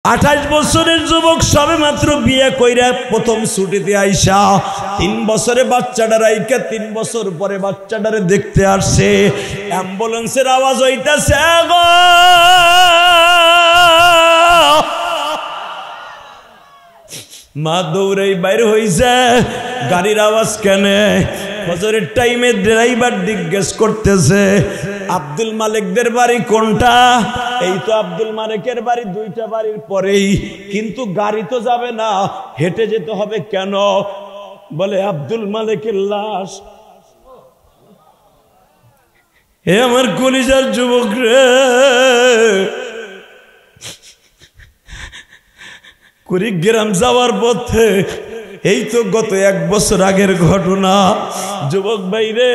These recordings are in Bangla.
28 বছরের যুবক সবে মাত্র বিয়ে কইরা প্রথম ছুটিতে আইসা 3 বছরে বাচ্চাটা রাইকা 3 বছর পরে বাচ্চাটারে দেখতে আসছে। অ্যাম্বুলেন্সের আওয়াজ হইতাছে গো, মা দৌড়াই বাইরে হইছে, গাড়ির আওয়াজ কেনে? ফজরের টাইমে ড্রাইভার জিজ্ঞেস করতেছে আব্দুল মালিকদের বাড়ি কোনটা? এই তো আব্দুল মালিকের বাড়ি 2টা বাড়ির পরেই, কিন্তু গাড়ি তো যাবে না, হেঁটে যেতে হবে। কেন? বলে আব্দুল মালিকের লাশ। হে আমার কলিজার যুবক রে, কুড়িগ্রাম যাওয়ার পথে, এই তো গত 1 বছর আগের ঘটনা, যুবক ভাইরে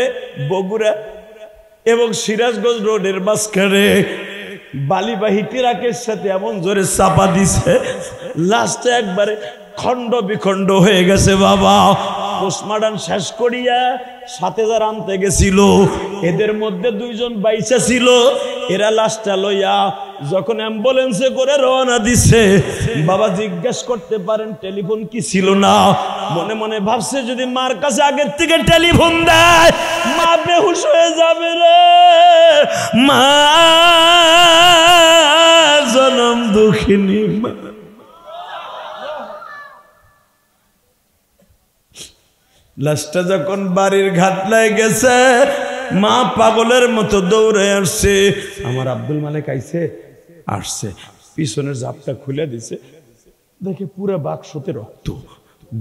বগুড়া এবং সিরাজগঞ্জ রোডের মাঝখানে বালিবাহী ট্রাকের সাথে এমন জোরে চাপা দিছে, লাস্টে একবারে খণ্ড বিখণ্ড হয়ে গেছে। বাবা পোস্টমর্টম শেষ করিয়া সাথে যারা আনতে গেছিল, এদের মধ্যে 2 জন বাইচা ছিল। এরা লাশটা লইয়া যখন অ্যাম্বুলেন্সে করে রওনা দিছে, বাবা জিজ্ঞেস করতে পারেন টেলিফোন কি ছিল না? মনে মনে ভাবছে যদি মার কাছে আগের থেকে টেলিফোন দেয়, মা বেহুশ হয়ে যাবে রে, মা জনম দুঃখিনী মা। লাশটা যখন বাড়ির ঘাটলায় গেছে, মা পাগলের মতো দৌড়ে আসছে। আমার আব্দুল মালিক আইছে, আসছে, পিছনের জাপটা খুলে দিছে, দেখে পুরো বাক্সতে রক্ত,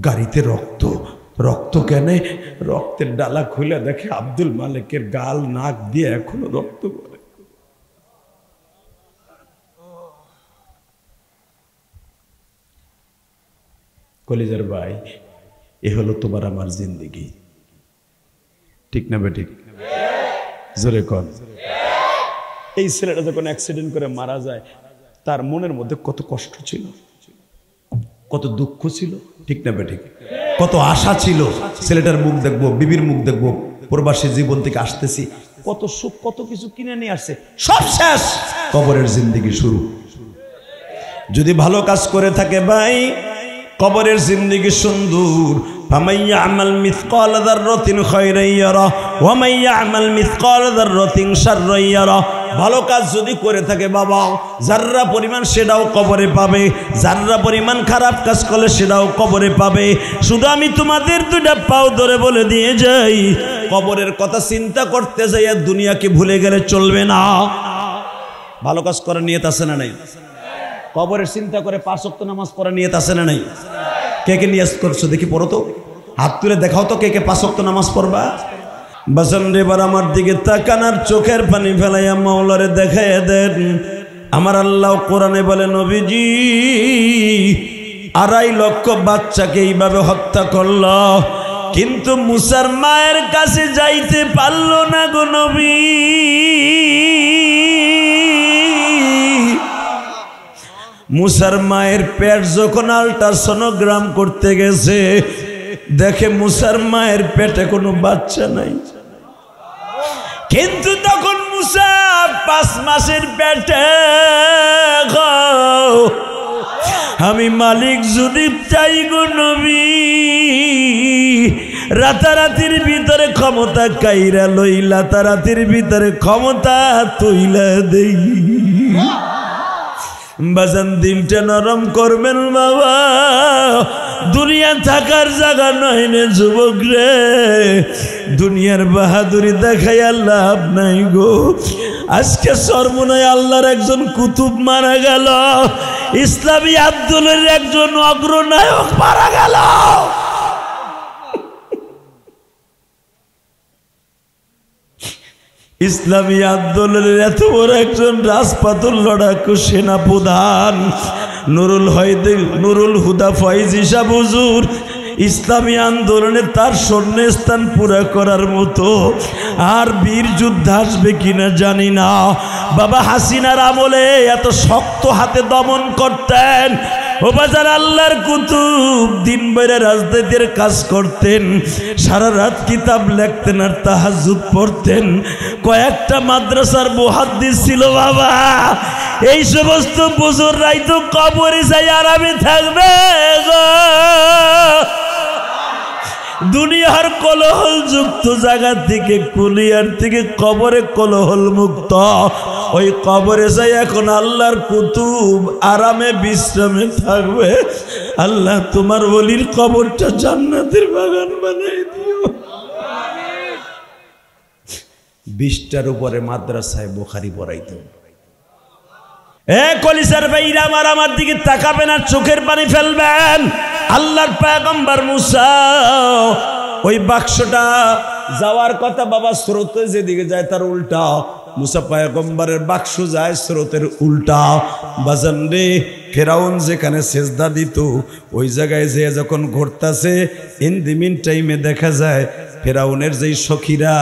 গাড়িতে রক্ত। রক্ত কেন? রক্তের ডালা খুলে দেখে আব্দুল মালিকের গাল নাক দিয়ে এখনো রক্ত পড়ে। কলিজার ভাই, এ হলো তোমার আমার জিন্দেগি, ঠিক না বেঠিক? জোরে কন। এই ছেলেটা যখন অ্যাক্সিডেন্ট করে মারা যায়, তার মনের মধ্যে কত কষ্ট ছিল, কত দুঃখ ছিল, ঠিক না বেঠিক? কত আশা ছিল, ছেলেটার মুখ দেখবো, বিবির মুখ দেখবো, প্রবাসী জীবন থেকে আসতেছি, কত সুখ, কত কিছু কিনে নিয়ে আসছে, সব শেষ, কবরের জিন্দেগি শুরু। যদি ভালো কাজ করে থাকে ভাই, কবরের জিন্দেগি সুন্দর। ফামান ইয়ামাল মিসকাল যাররাতিন খায়রান ইয়ারা ওয়া মান ইয়ামাল মিসকাল যাররাতিন শাররান ইয়ারা। ভালো কাজ যদি করে থাকে বাবা, যাররা পরিমাণ সেটাও কবরে পাবে, যাররা পরিমাণ খারাপ কাজ করলে সেটাও কবরে পাবে। শুধু আমি তোমাদের 2টা পাও ধরে বলে দিয়ে যাই, কবরের কথা চিন্তা করতে যাইয়া দুনিয়াকে ভুলে গেলে চলবে না। ভালো কাজ করার নিয়ত আছে না নাই? কবরের চিন্তা করে 5 ওয়াক্ত নামাজ পড়ার নিয়ত আছে না নাই? কে কে নিয়ত করছো দেখি, পড়ো তো, হাত তুলে দেখাও তো কে কে 5 ওয়াক্ত নামাজ পড়বা। বাজান রে, এবার আমার দিকে তাকানার চোখের পানি ফেলাইয়া মাওলারে দেখাইয়া দেন। আমার আল্লাহ কোরআনে বলে, নবীজি 2.5 লক্ষ বাচ্চাকে এইভাবে হত্যা করল, কিন্তু মুসার মায়ের কাছে যাইতে পারল না গো নবী। মুসার মায়ের পেট যখন আল্ট্রাসোনোগ্রাম করতে গেছে, দেখে মুসার মায়ের পেটে কোনো বাচ্চা নাই, কিন্তু তখন মুসা 5 মাসের পেটে। আমি মালিক যদি চাই গো নবী, রাতারাতির ভিতরে ক্ষমতা কাইরা লইলা, রাতারাতির ভিতরে ক্ষমতা তুইলা দেই। বাজান দিলটা নরম করবেন বাবা, দুনিয়া থাকার জায়গা নয় রে যুবক রে, দুনিয়ার বাহাদুরি দেখাইয়া লাভ নাই গো। আজকে সর্বনয় আল্লাহর একজন কুতুব মারা গেল, ইসলামী আন্দোলনের একজন অগ্রনায়ক মারা গেল। ইসলামী আন্দোলনের এত বড় একজন রাজপাথর লড়াকু সেনাপ্রধান নুরুল হুদা ফয়েজি সাহেব হুজুর, ইসলামী আন্দোলনে তার স্বর্ণস্থান পুরা করার মতো আর বীর যুদ্ধ আসবে কিনা জানি না। বাবা হাসিনার আমলে এত শক্ত হাতে দমন করতেন, ও বাজার আল্লাহর কুতুব দিন বেড়ে রাজনীতির কাজ করতেন, সারা রাত কিতাব লিখতেন আর তাহাজ্জুদ পড়তেন, কয়েকটা মাদ্রাসার মুহাদ্দিস ছিল বাবা। এই সমস্ত বুজুর্গরাই তো কবরে যাই আরামে থাকবে গো। দুনিয়ার কোলাহল যুক্ত জায়গা থেকে, কুলিয়ার থেকে কবরে কোলাহল মুক্ত, ওই কবরে যাই এখন আল্লাহর কুতুব আরামে বিশ্রামে থাকবে। আল্লাহ তোমার ওলির কবরটা জান্নাতের বাগান বানাই দিও। 20টার উপরে মাদ্রাসায় বুখারী পড়াইতো। কলিজার ভাইরা আমার দিকে তাকাবেন আর চোখের পানি ফেলবেন। আল্লাহর পয়গম্বর মুসা ওই বাক্সটা যাওয়ার কথা বাবা, স্রোতে যেদিকে যায় তার উল্টা। মুসা পয়গম্বরের বাক্স যায় স্রোতের উল্টা। বাজান রে, ফেরাউন যেখানে সেজদা দিত ওই জায়গায় যে যখন ঘুরতেছে, ইন দি মিন টাইমে দেখা যায় ফেরাউনের যেই সখীরা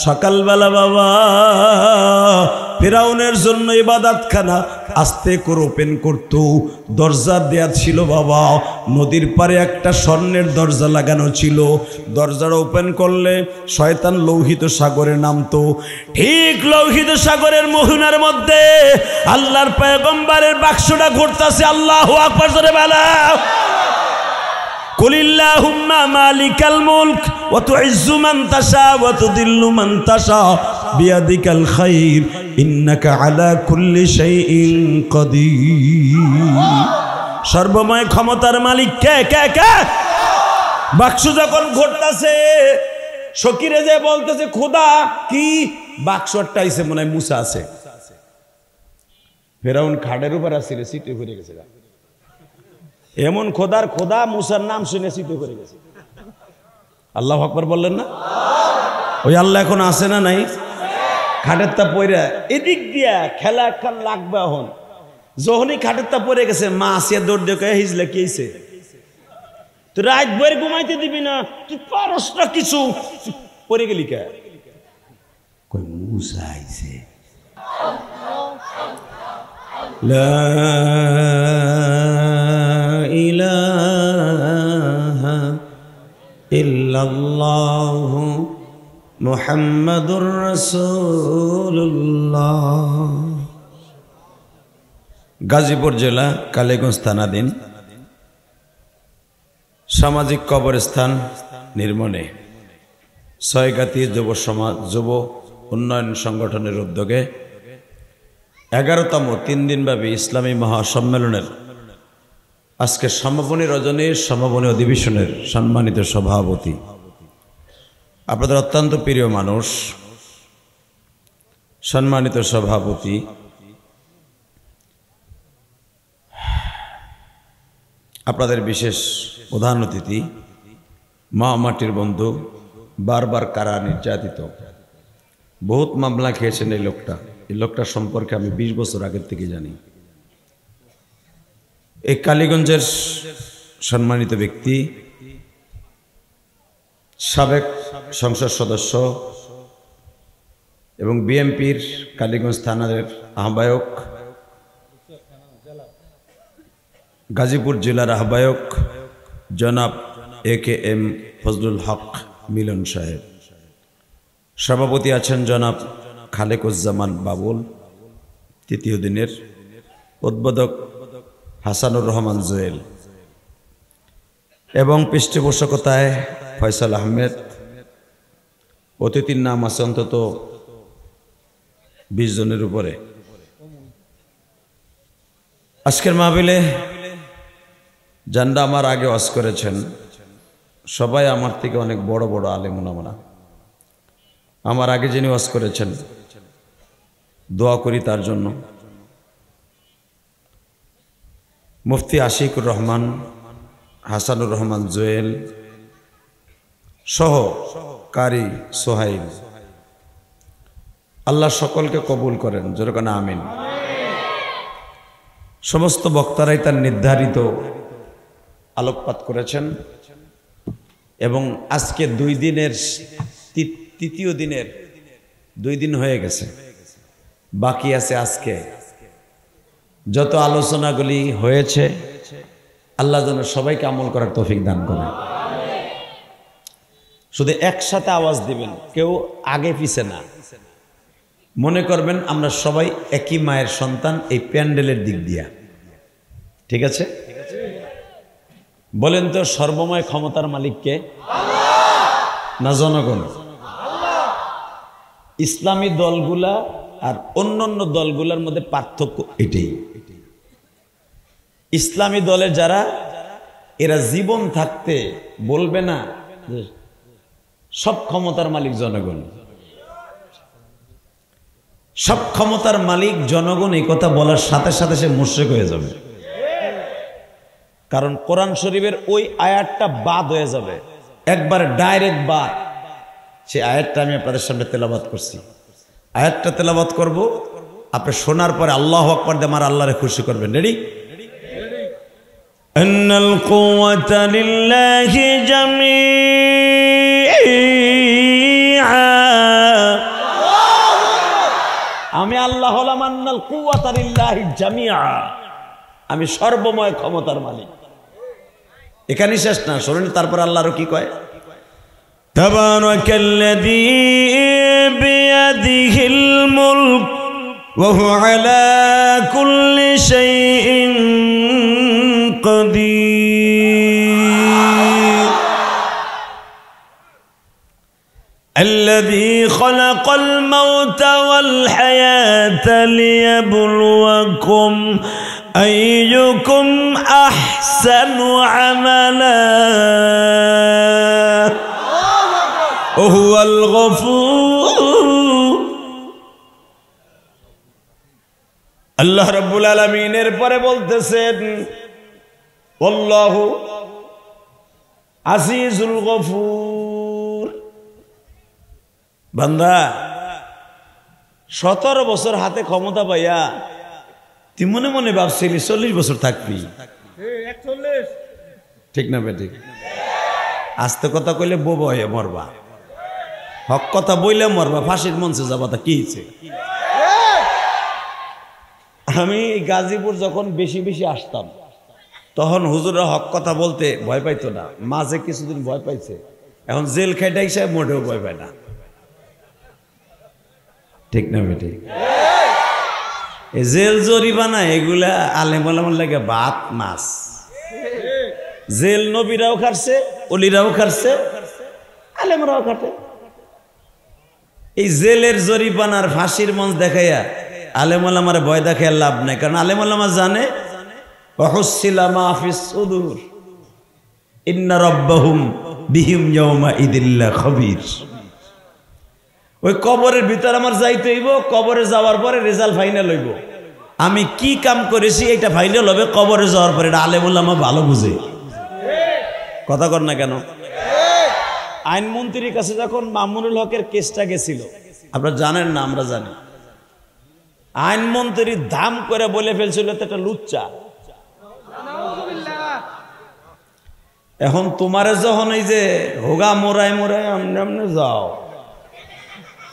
সকালবেলা বাবা ফেরাউনের জন্য ইবাদতখানা আস্তে করে ওপেন করত। দরজা দেয়া ছিল বাবা, নদীর পারে একটা স্বর্ণের দরজা লাগানো ছিল। দরজাটা ওপেন করলে শয়তান লৌহিত সাগরে নামতো। ঠিক লৌহিত সাগরের মোহনার মধ্যে আল্লাহর পয়গম্বরের বাক্সটা ঘুরতেছে। আল্লাহু আকবার জোরে বলো। কুলিল্লাহুম্মা মালিকাল মুলক ওয়া তুইজ্জু মান তাশা ওয়া তুদিল্লু মান তাশা বিয়াদিকাল খাইর ইন্নাকা আলা কুল্লি শাইইন কাদির। সর্বময় ক্ষমতার মালিক কে কে কে? বাক্স যখন ঘুরতেছে, সকিরে যে বলতেছে খোদা কি? বাক্সটা আইছে মনে হয় মুসা আছে। ফেরাউন খাড়ের উপর আসছিল, সিটে ঘুরে গেছে। এমন খোদার খোদা মুসার নাম শুনে সিটে করে গেছে। আল্লাহু আকবার বললেন না? ওই আল্লাহ এখন আছে না নাই? খাটের তা পইরা এদিক দিয়া খেলা একখান লাগবে। এখন যখনই খাটের তা পড়ে গেছে, মা আসিয়া দৌড় দিয়ে হিজলে কেছে, তুই রাত বইয়ের ঘুমাইতে দিবি না, তুই পারস না কিছু, পড়ে গেলি কে? কই মুসা আইছে। লা ইলাহা ইল্লাল্লাহু মুহাম্মাদুর রাসূলুল্লাহ। গাজীপুর জেলা কালীগঞ্জ থানাধীন সামাজিক কবরস্থান নির্মাণে ছয়গাতি যুব উন্নয়ন সংগঠনের উদ্যোগে 11তম 3 দিনব্যাপী ইসলামী মহাসম্মেলনের আজকে সমাপনী রজনীর সমাপনী অধিবেশনের সম্মানিত সভাপতি, আপনাদের অত্যন্ত প্রিয় মানুষ, সম্মানিত সভাপতি, আপনাদের বিশেষ প্রধান অতিথি, মা মাটির বন্ধু, বারবার কারা নির্যাতিত, বহুত মামলা খেয়েছেন এই লোকটা সম্পর্কে আমি 20 বছর আগের থেকে জানি। এই কালীগঞ্জের সম্মানিত ব্যক্তি, সাবেক সংসদ সদস্য এবং বিএনপির কালীগঞ্জ থানার আহ্বায়ক, গাজীপুর জেলার আহ্বায়ক জনাব AKM ফজলুল হক মিলন সাহেব, সভাপতি আছেন জনাব খালেকুজ্জামান বাবুল, তৃতীয় দিনের উদ্বোধক হাসানুর রহমান জুয়েল এবং পৃষ্ঠপোষকতায় ফয়সাল আহমেদ। অতিথির নাম আছে অন্তত 20 জনের উপরে। আজকের মাহফিলে যারা আমার আগে ওয়াজ করেছেন সবাই আমার থেকে অনেক বড় বড় আলেম ওলামারা। আমার আগে যিনি ওয়াজ করেছেন দোয়া করি তার জন্য। মুফতি আশিকুর রহমান, হাসানুর রহমান জুয়েল সহ কারি সোহাইল, আল্লাহ সকলকে কবুল করেন, যেরকম আমিন। সমস্ত বক্তারাই তার নির্ধারিত আলোকপাত করেছেন এবং আজকে 2 দিনের তৃতীয় দিনের 2 দিন হয়ে গেছে, বাকি আছে আজকে। যত আলোচনাগুলি হয়েছে আল্লাহ যেন সবাইকে আমল করার তৌফিক দান করে। শুধু একসাথে আওয়াজ দিবেন, কেউ আগে পিছে না। মনে করবেন আমরা সবাই একই মায়ের সন্তান, এই প্যান্ডেলের দিক দিয়া। ঠিক আছে? বলেন তো, সর্বময় ক্ষমতার মালিককে না জনগণ? ইসলামী দলগুলা আর অন্যান্য দলগুলোর মধ্যে পার্থক্য এটাই। ইসলামী দলে যারা, এরা জীবন থাকতে বলবে না সব ক্ষমতার মালিক জনগণ, সব ক্ষমতার মালিক জনগণ। এই কথা বলার সাথে সাথে সে মুশরিক হয়ে যাবে, কারণ কোরআন শরীফের ওই আয়াতটা বাদ হয়ে যাবে, একবার ডাইরেক্ট বাদ। সে আয়াতটা আমি আপনাদের সামনে তেলাওয়াত করছি, আয়াতটা তেলাওয়াত করব, আপনি শোনার পরে আল্লাহু আকবার দিয়ে আমার আল্লাহরে খুশি করবেন। রেডি? আন্নাল কুওয়াতা লিল্লাহি জামিআ, আমি আল্লাহ হলাম আন্নাল কুওয়াতা লিল্লাহি জামিআ, আমি সর্বময় ক্ষমতার মালিক। এখানে শেষ না, শোনেন তারপর আল্লাহ আরো কি কয়। তাবারাকাল্লাযী বিয়াদিহিল মুলক ওয়া হুয়া আলা কুল্লি শাইইন কাদির الذي خلق الموت والحياة ليبلوكم أيكم أحسن عملا وهو الغفور। আল্লাহ রাব্বুল আলামিনের পরে বলতেছেন আল্লাহু আজিজুল গফুর। বান্দা 17 বছর হাতে ক্ষমতা পাইয়া তুই মনে মনে ভাবছিলি 40 বছর থাকবি, ঠিক না বেঠিক? আস্তে কথা কইলে বোবা হয়ে মরবা, হক কথা বইলে মরবা, ফাঁসির মঞ্চে যাবা। তা কি হয়েছে? আমি গাজীপুর যখন বেশি বেশি আসতাম, তখন হুজুররা হক কথা বলতে ভয় পাইতো না, মাঝে কিছুদিন ভয় পাইছে, এখন জেল খাইটা হিসাবে মোটেও ভয় পায় না, ঠিক না বেঠিক? এই জেল জরিমানা এগুলা আলেম ওলামার লাগে ভাত মাছ। জেল নবীরাও খাচ্ছে, অলিরাও খাচ্ছে, আলেমরাও খাটে। এই জেলের জরিমানার ফাঁসির মঞ্চ দেখাইয়া আলেম ওলামার ভয় দেখাইয়া লাভ নাই, কারণ আলেম ওলামা জানে ওয়াহুসসিলা মা ফিস সুদূর ইন্না রাব্বাহুম বিহিম ইয়াওমা ইদিল্লা খবীর। ওই কবরের ভিতর আমার যাইতে হইব, কবরে যাওয়ার পরে রেজাল্ট ফাইনাল হইব, আমি কি কাম করেছি এটা ফাইনাল হবে কবরে যাওয়ার পরে। এটা আলেম ওলামা ভালো বুঝে, কথা কর না কেন? আইনমন্ত্রীর কাছে যখন মামুনুল হকের কেসটা গেছিল, আপনারা জানেন না, আমরা জানি, আইনমন্ত্রী দাম করে বলে ফেলছিল এটা লুচ্চা। এখন তোমারে যখন এই যে হোগা মোরাই মোরাই আমনে আমনে যাও,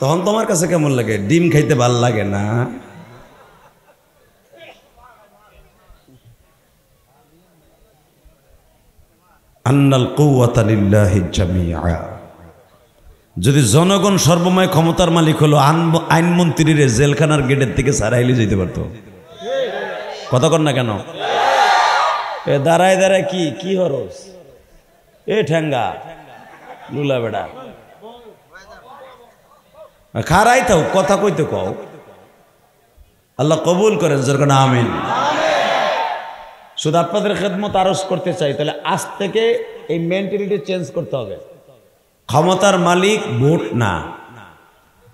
তখন তোমার কাছে কেমন লাগে? ডিম খাইতে ভাল লাগে না? আন্নাল কুওয়াতা লিল্লাহি জামিআ। যদি জনগণ সর্বময় ক্ষমতার মালিক হলো, আইনমন্ত্রীর জেলখানার গেটের থেকে সারাইলে যেতে পারতো, কথা কর না কেন? দাঁড়ায় দাঁড়ায় কি কি হরস এ ঠেঙ্গা লুলা বেড়া খারাই থাও, কথা কইতে কও। আল্লাহ কবুল করেন, যেরকম আমিন। শুধু আপনাদের খেদমত আরজ করতে চাই, তাহলে আজ থেকে এই মেন্টালিটি চেঞ্জ করতে হবে। ক্ষমতার মালিক ভোট না,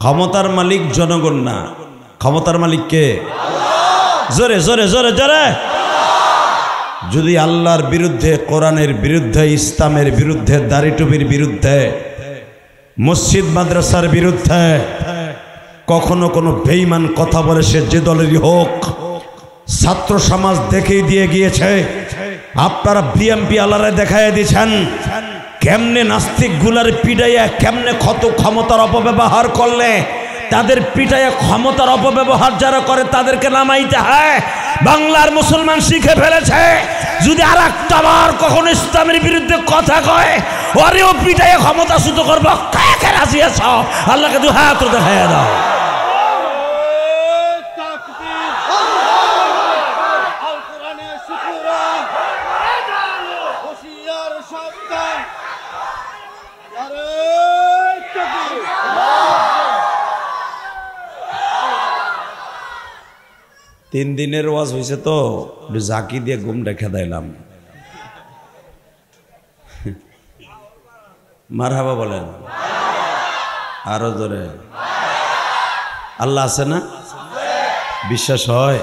ক্ষমতার মালিক জনগণ না, ক্ষমতার মালিক কে? জোরে জোরে জোরে জোরে। যদি আল্লাহর বিরুদ্ধে, কোরআনের বিরুদ্ধে, ইসলামের বিরুদ্ধে, দাড়ি টুপির বিরুদ্ধে, মসজিদ মাদ্রাসার বিরুদ্ধে কখনো কোনো বেঈমান কথা বলে, সে যে দলেরই হোক, ছাত্র সমাজ দেখিয়ে দিয়ে গিয়েছে। আপনারা বিএমপি আলারে দেখাইয়া দিয়েছেন কেমনে নাস্তিক গুলার পিড়াইয়া কেমনে ক্ষমতার অপব্যবহার করলে তাদের পিটায় ক্ষমতার অপব্যবহার যারা করে তাদেরকে নামাইতে হয়। বাংলার মুসলমান শিখে ফেলেছে যদি আর একটা বার কখনো ইসলামের বিরুদ্ধে কথা কয় ওরেও পিটায় ক্ষমতাচ্যুত করবো। কাকে রাজি আছো? আল্লাহকে দু হাত দেখাইয়া দাও। তিন দিনের ওয়াজ হয়েছে তো জাকি দিয়ে ঘুম রেখে দিলাম। মারহাবা বলেন আরো জোরে। আল্লাহ আছে না? বিশ্বাস হয়?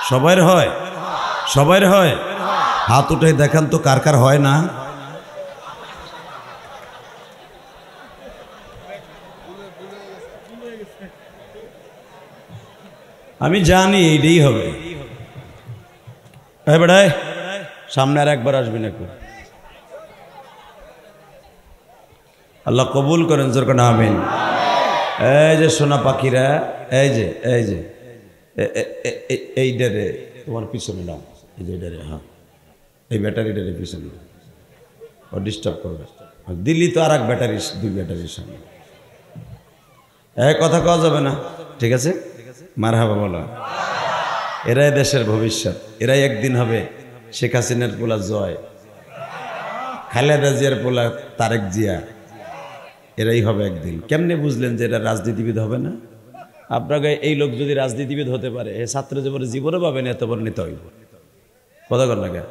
সবাই হয়? সবাই হয়? হাত উঠে দেখান তো কার কার হয় না? আমি জানি এইটাই হবে। বেড়ায় সামনে আর একবার আসবি না। আল্লাহ কবুল করেন জোর করে আমিন। এই যে সোনা পাখিরা, এই যে এইটারে তোমার পিছনে নাও, এই যে এটারে, হ্যাঁ এই ব্যাটারিটারে পিছনে ও ডিস্টার্ব করবে। দিল্লি তো আর এক ব্যাটারি, দুই ব্যাটারির সামনে কথা কওয়া যাবে না, ঠিক আছে? মারহাবা বলো। এরাই দেশের ভবিষ্যৎ, এরাই একদিন হবে শেখ হাসিনার পোলা জয়, খালেদা জিয়ার পোলা তারেক জিয়া, এরাই হবে একদিন। কেমনে বুঝলেন যে এরা রাজনীতিবিদ হবে না? আপনাকে এই লোক যদি রাজনীতিবিদ হতে পারে ছাত্র জীবনে পাবেন এত বড় নেতা হইব। কথা কর লাগে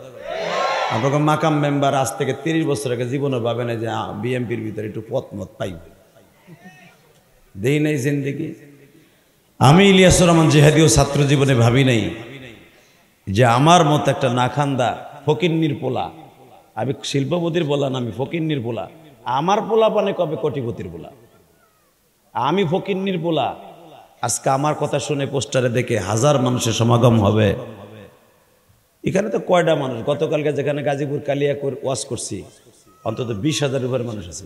আপনাকে মাকাম মেম্বার আজ থেকে 30 বছর আগে জীবনে পাবে না যে বিএমপির ভিতরে একটু পথ মত পাইব। দেই নাই জিন্দেগি। আমি ইলিয়াসুর রহমান জিহাদিও ছাত্র জীবনে ভাবি নাই যে আমার মতো একটা নাখান্দা ফকিন্নির পোলা, আমি শিল্পপতির পোলা না, আমি ফকিন্নির পোলা, আমার পোলা পানে কবে কোটিপতির পোলা। আমি ফকিন্নির পোলা, আজকে আমার কথা শুনে পোস্টারে দেখে হাজার মানুষের সমাগম হবে। এখানে তো কয়টা মানুষ, গতকালকে যেখানে গাজীপুর কালিয়াকুর ওয়াজ করছি অন্তত 20,000 উপরে মানুষ আছে।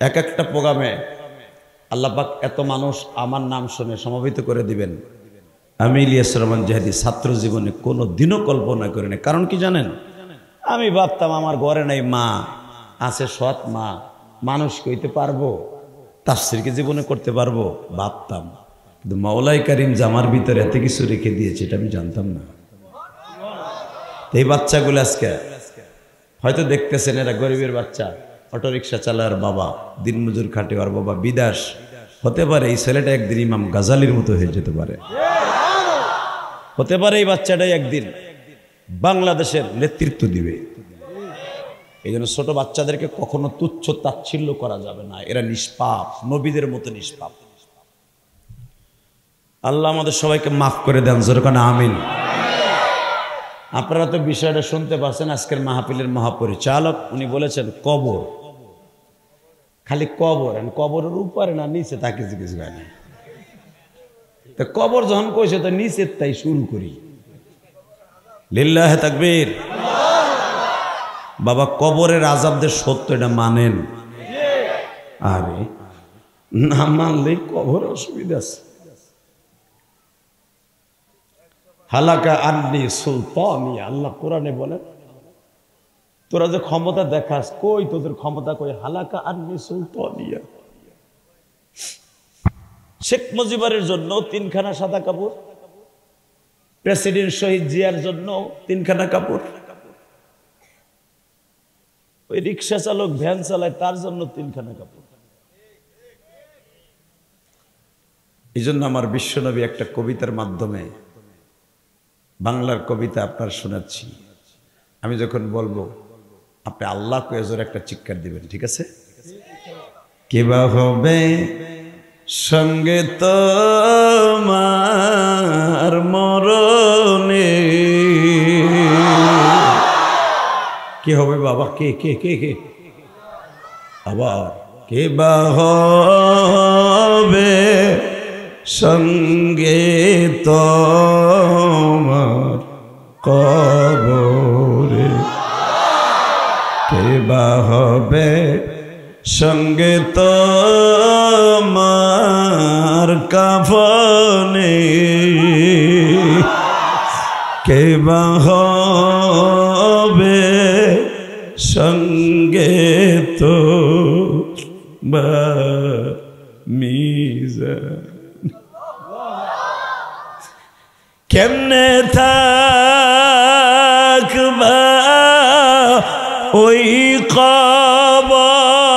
এক একটা প্রোগ্রামে আল্লাহ পাক এত মানুষ আমার নাম শুনে সমবেত করে দিবেন, আমি ইলিয়াসুর রহমান জিহাদি ছাত্র জীবনে কোনো দিনও কল্পনা করি না। কারণ কি জানেন? আমি ভাবতাম আমার ঘরে নাই মা, আছে সৎ মা, মানুষ কইতে পারবো, তাফসীরকে জীবনে করতে পারবো ভাবতাম। কিন্তু মাওলাই কারিম যে আমার ভিতরে এত কিছু রেখে দিয়েছে এটা আমি জানতাম না। এই বাচ্চাগুলো আজকে হয়তো দেখতেছেন এরা গরিবের বাচ্চা, অটোরিকশা চালার বাবা, দিনমজুর খাটে আর বাবা বিদেশ। হতে পারে এই ছেলেটা একদিন ইমাম গাজালির মতো হয়ে যেতে পারে। হতে পারে এই বাচ্চাটাই একদিন বাংলাদেশের নেতৃত্ব দিবে। এই জন্য ছোট বাচ্চাদেরকে কখনো তুচ্ছ তাচ্ছিল্য করা যাবে না, এরা নিষ্পাপ, নবীদের মতো নিষ্পাপ। আল্লাহ আমাদের সবাইকে মাফ করে দেন, জোরকানা আমিন। আপনারা তো বিষয়টা শুনতে পাচ্ছেন, আজকের মাহফিলের মহাপরিচালক উনি বলেছেন কবর, খালি কবর, কবরের উপরে না নিচে তাকে জিজ্ঞেস হয় না। তো কবর যখন কইছে তো নিচের তাই শুরু করি। লিল্লাহে তাকবীর। বাবা কবরের আযাবদের সত্য এটা মানেন? আরে না মানলে কবর অসুবিধা আছে। হালাকা আন্নি সুলতানিয়া, আল্লাহ কোরআনে বলেন তোরা যে ক্ষমতা দেখাস, কই তোদের ক্ষমতা কই? হালাকা আন্নি সুলতানিয়া। শেখ মুজিবের জন্য 3খানা সাদা কাপড়, প্রেসিডেন্ট শহীদ জিয়ার জন্য 3খানা কাপড়, ওই রিক্সা চালক ভ্যান চালায় তার জন্য 3খানা কাপড়। এই জন্য আমার বিশ্বনবী একটা কবিতার মাধ্যমে, বাংলার কবিতা আপনার শোনাচ্ছি, আমি যখন বলবো আপনি আল্লাহকে এজোর একটা চিৎকার দিবেন, ঠিক আছে? কিবা হবে সঙ্গে তোমার মরণে, কি হবে বাবা? কে কে কে কে আবার কিবা হবে সঙ্গে তোমার কবরে, কেবা হবে সঙ্গে তোমার কাফনে কে বা হবে সঙ্গে তো মিজান কেমনে থাকবা ওই কবরে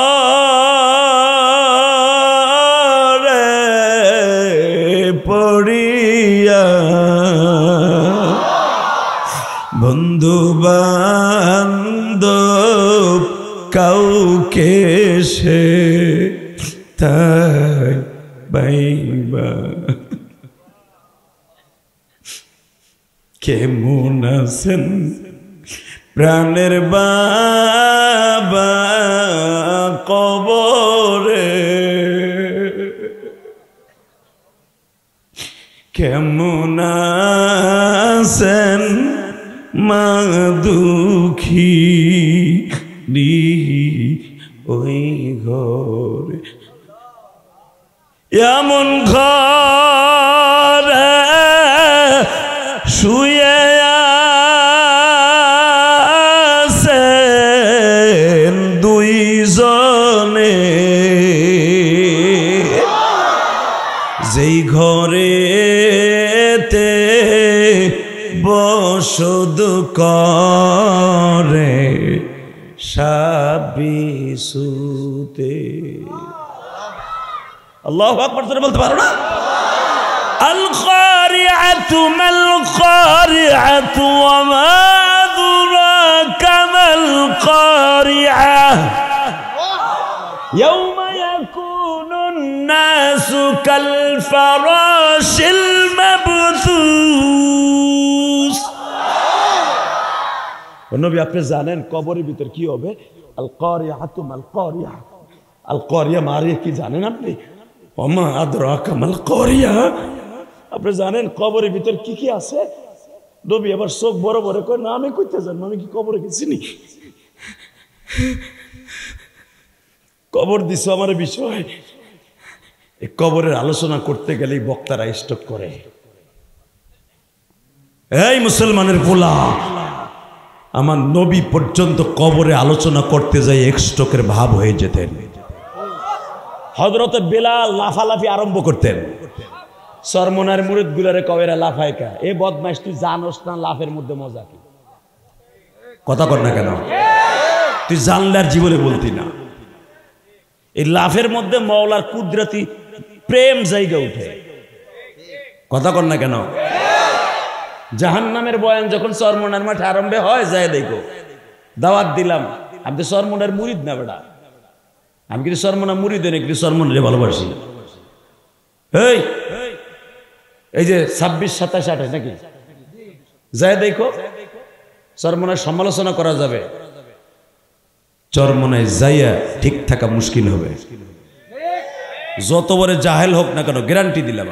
পড়িয়া বন্ধু বান্ধব কাউকে সে তাই পাইবা কেমন আছেন প্রাণের বাবা কবরে কেমন আছেন মা দুঃখী ওই ঘরে এমন ঘরে শুয়ে আছেন দুইজনে যেই ঘরেতে বসত করে সাবিসুতে আল্লাহু আকবার জোরে বলতে পারো না আল কারিআতু মাল কারিআতু ওয়া মা আদরাকা মাল কারিআহ ইয়াওমা ইয়াকুনুন নাসু কাল ফারাশিল মাবথুস নবী আপনি জানেন কবরের ভিতর কি হবে আল কারিআতু মাল কারিআহ আল কারিয়া মারিয়া কি জানেন আপনি ওমা আদরাকা মাল কারিয়া আপনি জানেন কবরের ভিতর কি কি আছে নবী আবার চোখ বড় বড় করে না আমি কইতে জানবো আমি কি কবরে গেছি নি কবর দিছো আমার বিষয় এই কবরের আলোচনা করতে গেলে বক্তারা স্টক করে এই মুসলমানের পোলা আমার নবী পর্যন্ত কবরে আলোচনা করতে যাই এক স্টকের ভাব হয়ে যেতেন হযরত বেলাল লাফালাফি আরম্ভ করতেন সরমনার মুরিদ গুলারে কবেরা লাফায় কা এ বদমাইশ তুই জানোস না লাফের মধ্যে মজা কি কথা কর না কেন তুই জানলে আর জীবনে বলতি না এই লাফের মধ্যে মওলার কুদরতি প্রেম জায়গা উঠে কথা কর না কেন জাহান্নামের বয়ান যখন সরমনার মাঠে আরম্ভ হয় যায় দেখো দাওয়াত দিলাম আমি তো সরমনার মুরিদ না বেটা আমি কিন্তু সরমনা মুরিদ নেই কিন্তু সরমনারে ভালোবাসি এই যে 26, 27, 28 নাকি যায় দেখো চরমনায় সমালোচনা করা যাবে চরমনায় যাইয়া ঠিক থাকা মুশকিল হবে যত বড় জাহেল হোক না কেন গ্যারান্টি দিলাম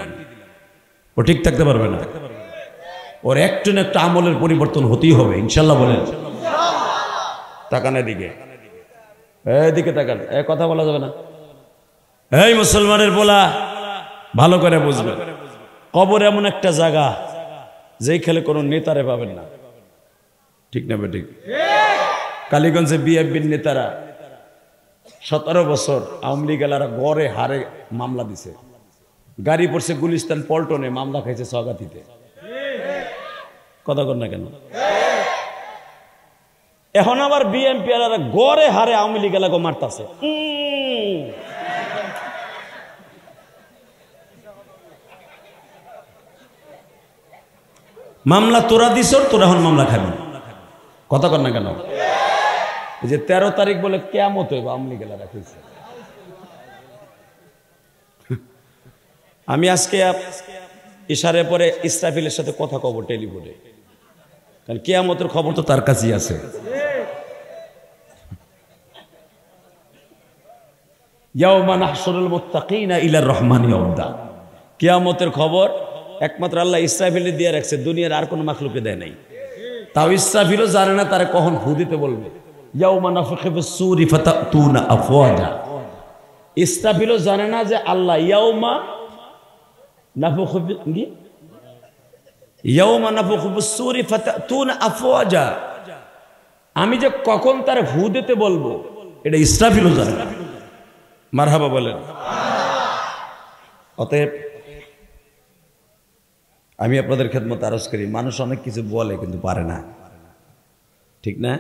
ও ঠিক থাকতে পারবে না ওর একটু না একটা আমলের পরিবর্তন হতেই হবে ইনশাল্লাহ বলেন তাকান এদিকে এদিকে তাকান কথা বলা যাবে না এই মুসলমানের বলা ভালো করে বুঝবেন কবর এমন একটা জায়গা যেই খেলে কোনো নেতারে পাবেন না ঠিক না বেঠিক কালীগঞ্জে বিএনপির নেতারা 17 বছর আওয়ামী লীগেরা গড়ে হারে মামলা দিছে গাড়ি পড়ছে গুলিস্তান পল্টনে মামলা খাইছে সগাতিতে কথা কর না কেন এখন আবার বিএনপি গড়ে হারে আওয়ামী লীগেরা মারতাছে মামলা তোরা দিস তোরা এখন মামলা খাবি কথা কর না কেন যে 13 তারিখ বলে কিয়ামত হইব আওয়ামী লীগেরা রাখিছে আমি আজকে ইশারে পরে ইসরাফিলের সাথে কথা কব টেলিফোনে কারণ কিয়ামতের খবর তো তার কাছেই আছে ইয়াউমা নাহশুরুল মুত্তাকিনা ইলার রহমানি ওয়াদা কিয়ামতের খবর একমাত্র আল্লাহ ইসরাফিলে দিয়ে রাখছে দুনিয়ার আর কোনো মাখলুকে দেয় নাই তাও ইসরাফিলও জানে না তারা কখন ফু দিতে বলবে ইয়াউমা নাফখিফিস সূরি ফাতাতুনা আফওয়াজা ইসরাফিলও জানে না যে আল্লাহ ইয়াউমা নাফুখু ফিস-সূরি ফাতাতুনা আফওয়াজা, আমি যে কখন তার হু দিতে বলবো এটা ইসরাফিলও জানে না। মারহাবা বলেন। অতএব আমি আপনাদের খেদমত আরজ করি, মানুষ অনেক কিছু বলে কিন্তু পারে না, ঠিক না?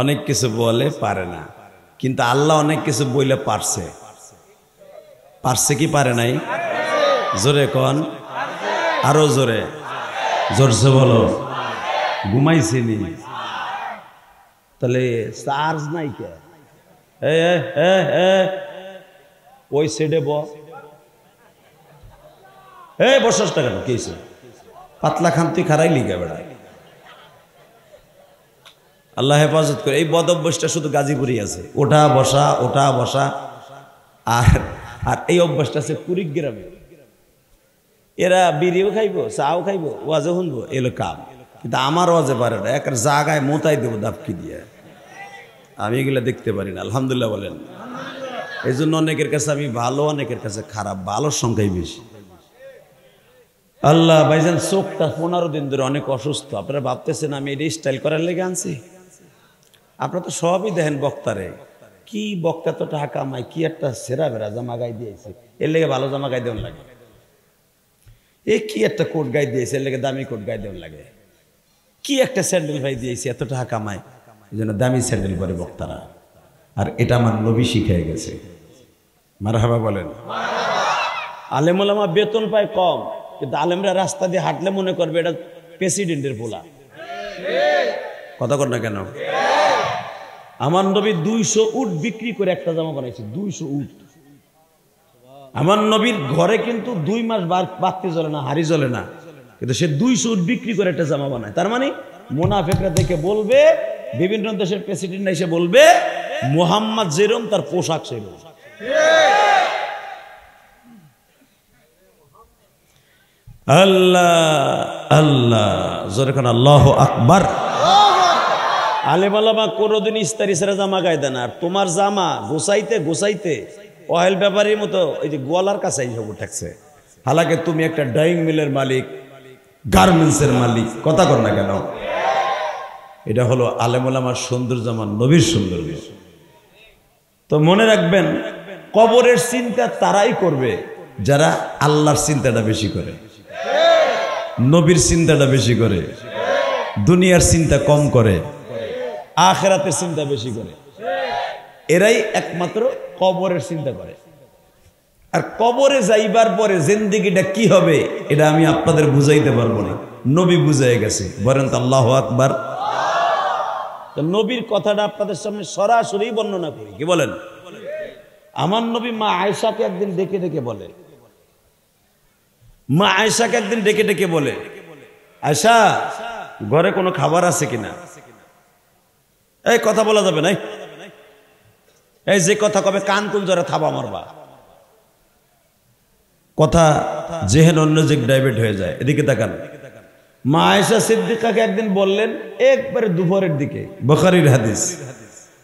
অনেক কিছু বলে পারে না, কিন্তু আল্লাহ অনেক কিছু বইলে পারছে। পারছে কি পারে নাই? জোরে কন, আরো জোরে, জোরছে বলো। ঘুমাইছিনি? তাহলে চার্জ নাই কে? ওই সেডে বসাস টাকা কি পাতলা খান তুই খারাই লিখে বেড়া। আল্লাহ হেফাজত করে। এই বদ অভ্যাসটা শুধু গাজীপুরই আছে, ওটা বসা ওটা বসা। আর আর এই অভ্যাসটা আছে কুড়িগ্রামে। এরা বিড়িও খাইবো, চাও খাইবো, ওয়াজও শুনবো, এলো কাম। কিন্তু আমার ওয়াজে পারে না, এক জায়গায় মোতাই দেবো দাপকি দিয়ে। আমি এগুলো দেখতে পারি না, আলহামদুলিল্লাহ বলেন। এই জন্য অনেকের কাছে আমি ভালো, অনেকের কাছে খারাপ, ভালোর সংখ্যাই বেশি। আল্লাহ ভাইজান চোখটা 15 দিন ধরে অনেক অসুস্থ। আপনারা ভাবতেছেন আমি এটা স্টাইল করার লেগে আনছি? আপনারা তো সবই দেখেন বক্তারে, কি বক্তা তো টাকা কামায়, কি একটা সেরা বেড়া জামা গায়ে দিয়েছে, এর লেগে ভালো জামা গায়ে দেওয়ার লাগে। এ কি একটা কোট গায়ে দিয়েছে, এর লেগে দামি কোট গায়ে দেওয়ার লাগে। কি একটা স্যান্ডেল ভাই দিয়েছে, এত টাকা কামায়, এই জন্য দামি স্যান্ডেল পরে বক্তারা। আর এটা আমার নবী শিখিয়ে গেছে। মারহাবা বলেন। আলেম ওলামা বেতন পায় কম, কিন্তু আলেমরা রাস্তা দিয়ে হাঁটলে মনে করবে এটা প্রেসিডেন্টের পোলা। কথা কর না কেন? আমার নবী 200 উট বিক্রি করে একটা জামা বানাইছে, 200 উট। আমার নবীর ঘরে কিন্তু 2 মাস বাতি জ্বলে না, হাড়ি জ্বলে না, কিন্তু সে 200 উট বিক্রি করে একটা জামা বানায়। তার মানে মুনাফিকরা দেখে বলবে, বিভিন্ন দেশের প্রেসিডেন্ট এসে বলবে মুহাম্মদ যেরকম তার পোশাক সেরকম। আল্লাহ আল্লাহ জোরে কোন আল্লাহু আকবার। আলেম ওলামা কোনোদিন ইস্তারি ছেড়ে জামা গায়ে দেন। আর তোমার জামা গোছাইতে গোছাইতে অয়েল ব্যাপারীর মতো এই যে গোয়ালার কাছে সব থাকছে। হালাকে তুমি একটা ডাইং মিলের মালিক, গার্মেন্টসের মালিক। কথা কর না কেন? এটা হলো আলেম ওলামার সৌন্দর্য, আমার নবীর সৌন্দর্য। তো মনে রাখবেন, কবরের চিন্তা তারাই করবে যারা আল্লাহর চিন্তাটা বেশি করে, নবীর চিন্তাটা বেশি করে, দুনিয়ার চিন্তা কম করে, আখিরাতের চিন্তা বেশি করে। এরাই একমাত্র কবরের চিন্তা করে। আর কবরে যাইবার পরে জিন্দেগিটা কি হবে এটা আমি আপনাদের বুঝাইতে পারবো না, নবী বুঝাই গেছে। বলেন তো আল্লাহু আকবার। তো নবীর কথাটা আপনাদের সামনে সরাসরি বর্ণনা করি, কি বলেন? আমার নবী মা আয়েশাকে একদিন ডেকে ডেকে বলে, মা আয়েশাকে একদিন ডেকে ডেকে বলে, আয়েশা ঘরে কোনো খাবার আছে কিনা? এই কথা বলা যাবে না, এই যে কথা কবে কান কোন জোরে থাবা মারবা, কথা যেহেন অন্য যে ডাইভার্ট হয়ে যায়। এদিকে তাকান। মা আয়েশা সিদ্দিকাকে একদিন বললেন, একবারে দুপুরের দিকে, বুখারীর হাদিস,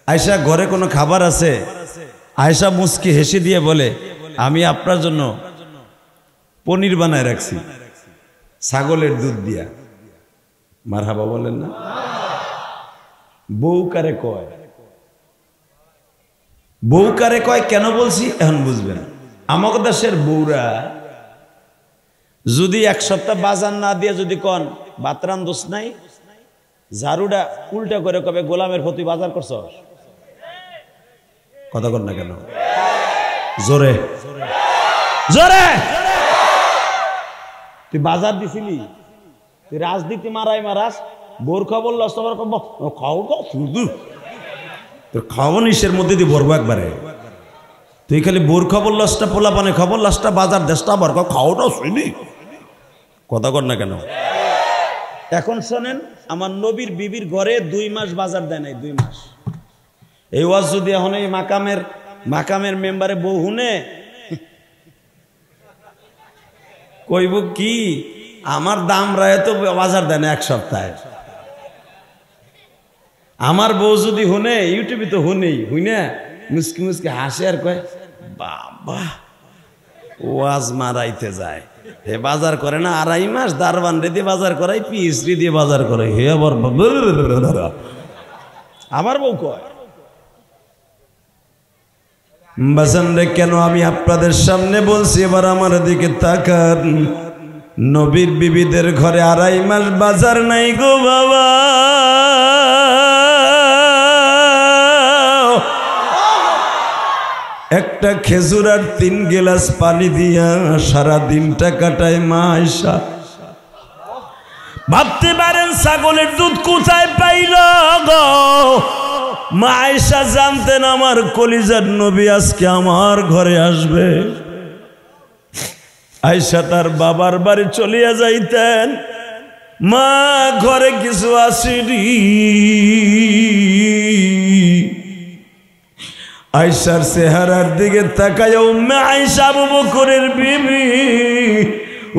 আয়েশা ঘরে কোনো খাবার আছে? আয়েশা মুস্কি হেসে দিয়ে বলে, আমি আপনার জন্য পনির বানায় রাখছি ছাগলের দুধ দিয়া। মারহাবা বলেন না? বউ কারে কয়, বউ কারে কয় কেন বলছি এখন বুঝবেন। আমাদের দেশের বউরা যদি 1 সপ্তাহ বাজার না দিয়ে যদি কন বাতরান দোষ নাই, ঝাড়ুটা উল্টা করে কবে গোলামের প্রতি বাজার করছ। কথা কর না কেন? জোরে জোরে। তুই বাজার দিছিলি, তুই রাজনীতি মারাই মারাস, বোর খবর লস খাও তো শুধু তোর খাওয়া নিশের মধ্যে দিয়ে ভরবো একবারে। তুই খালি বোর খবর লসটা, পোলা পানে খবর লসটা, বাজার দেশটা বর খাওয়াটাও শুনি। কথা কর না কেন? এখন শোনেন, আমার নবীর বিবির ঘরে 2 মাস বাজার দেয় নাই, 2 মাস। এই ওয়াজ যদি এখন এই মাকামের মেম্বারে বউ হুনে কইব কি, আমার দাম রায় তো বাজার দেয় না 1 সপ্তাহে। আমার বউ যদি হুনে, ইউটিউবে তো হুনেই, হুইনা মুসকি মুসকি হাসে আর কয় বাবা ওয়াজ মারাইতে যায়। হে বাজার করে না 2.5 মাস, দারবান রে দিয়ে বাজার করাই, পিএসডি দিয়ে বাজার করাই। হে আবার আমার বউ কয় বাজান রে কেন আমি আপনাদের সামনে বলছি, এবার আমার দিকে তাকান। নবীর বিবিদের ঘরে 2.5 মাস বাজার নাই গো বাবা। একটা খেজুর আর 3 গ্লাস পানি দিয়া সারা দিনটা কাটায় মা আয়েশা। ভাবতে পারেন ছাগলের দুধ কোথায় পাইল গো? মা আয়েশা জানতেন আমার কলিজার নবী আজকে আমার ঘরে আসবে। আয়েশা তার বাবার বাড়ি চলিয়া যাইতেন, মা ঘরে কিছু আসেনি। আয়েশার চেহারার দিকে তাকায় উম্মে আয়েশা আবু বকরের বিবি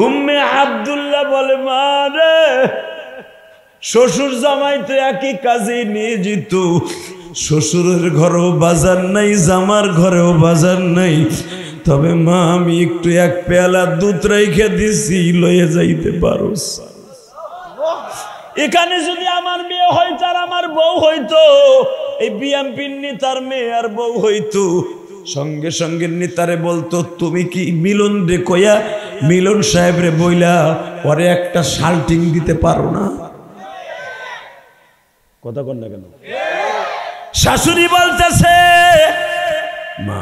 উম্মে আব্দুল্লাহ বলে মা রে, শ্বশুর জামাই তো একই কাজে নিয়ে যেত, শ্বশুরের ঘরেও বাজার নাই, জামার ঘরেও বাজার নাই, তবে মা আমি একটু 1 পেয়ালা দুধ রেখে দিছি, লয়ে যাইতে পারোস। এখানে যদি আমার মেয়ে হইতো আর আমার বউ হইতো, এই বিএমপির নেতার মেয়ে আর বউ হইতো, সঙ্গে সঙ্গে নেতারে বলতো তুমি কি মিলন রে কইয়া মিলন সাহেব রে বইলা পরে একটা শাল্টিং দিতে পারো না? কথা কন না কেন? শাশুড়ি বলতেছে মা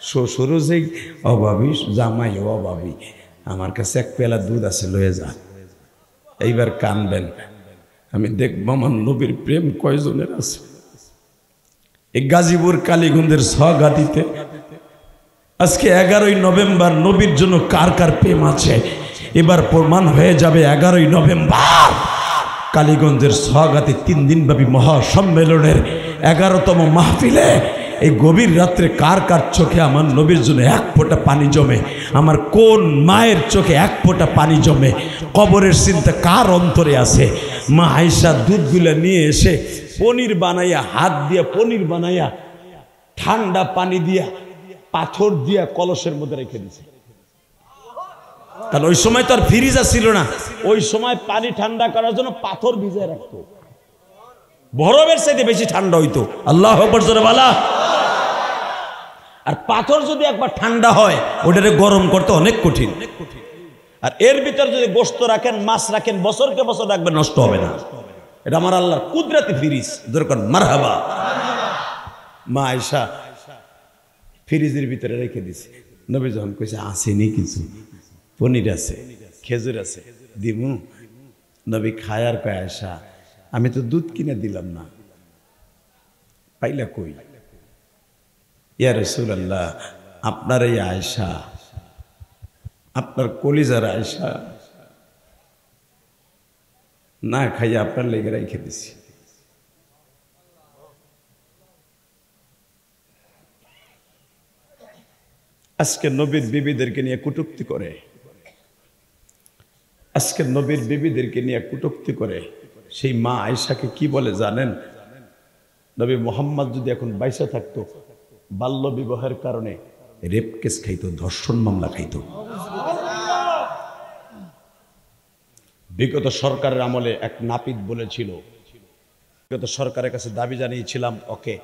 শ্বশুরও যে অভাবী, জামাই অভাবী, আমার কাছে 1 পেয়ালা দুধ আছে, লয়ে যা। এইবার কানবেন, আমি দেখব আমার নবীর প্রেম কয়জনের আছে। এই গাজীপুর কালীগঞ্জের ছঘাটিতে আজকে 11ই নভেম্বর নবীর জন্য কার কার প্রেম আছে এবার প্রমাণ হয়ে যাবে। 11ই নভেম্বর কালীগঞ্জের ছঘাটি 3 দিনব্যাপী মহাসম্মেলনের 11তম মাহফিলে এই গভীর রাত্রে কার কার চোখে আমার নবীর জন্য 1 ফোঁটা পানি জমে, আমার কোন মায়ের চোখে 1 ফোঁটা পানি জমে, কবরের চিন্তা কার অন্তরে আছে। মা আয়েশা দুধগুলা নিয়ে এসে পনির বানাইয়া, হাত দিয়া পনির বানাইয়া ঠান্ডা পানি দিয়া পাথর দিয়া কলসের মধ্যে রেখে দিছে। কারণ ওই সময় তো আর ফ্রিজ ছিল না, ওই সময় পানি ঠান্ডা করার জন্য পাথর ভিজায় রাখতো, বরফের চাইতে বেশি ঠান্ডা হইতো। আল্লাহু আকবার জোরে বলা। আর পাথর যদি একবার ঠান্ডা হয় ওটারে গরম করতে অনেক কঠিন। আর এর ভিতর যদি গোশত রাখেন, মাছ রাখেন, বছরকে বছর রাখবেন, নষ্ট হবে না। এটা আমার আল্লাহর কুদরতি ফ্রিজ। দরকার মারহাবা। মা আয়েশা ফ্রিজের ভিতরে রেখে দিছে। নবী যখন কইছে আসেনি কিছু, পনির আছে, খেজুর আছে, দিমু। নবী খায় আর কয় আয়েশা আমি তো দুধ কিনে দিলাম না, পাইলা কই? ইয়া রাসূলুল্লাহ আপনার এই আয়েশা, আপনার কলিজার আয়েশা না খাইয়া আপনার লেগে রেখে দিছি। আজকে নবীর বিবিদেরকে নিয়ে কটূক্তি করে, আজকে নবীর বিবিদেরকে নিয়ে কটূক্তি করে। সেই মা আয়েশাকে কি বলে জানেন? নবী মুহাম্মদ যদি এখন বাইসা থাকতো, বাল্য বিবাহের কারণে রেপ কেস খাইতো, ধর্ষণ মামলা খাইতো। বিগত সরকারের আমলে এক নাপিত বলেছিল, বিগত সরকারের কাছে দাবি জানিয়েছিলাম ওকে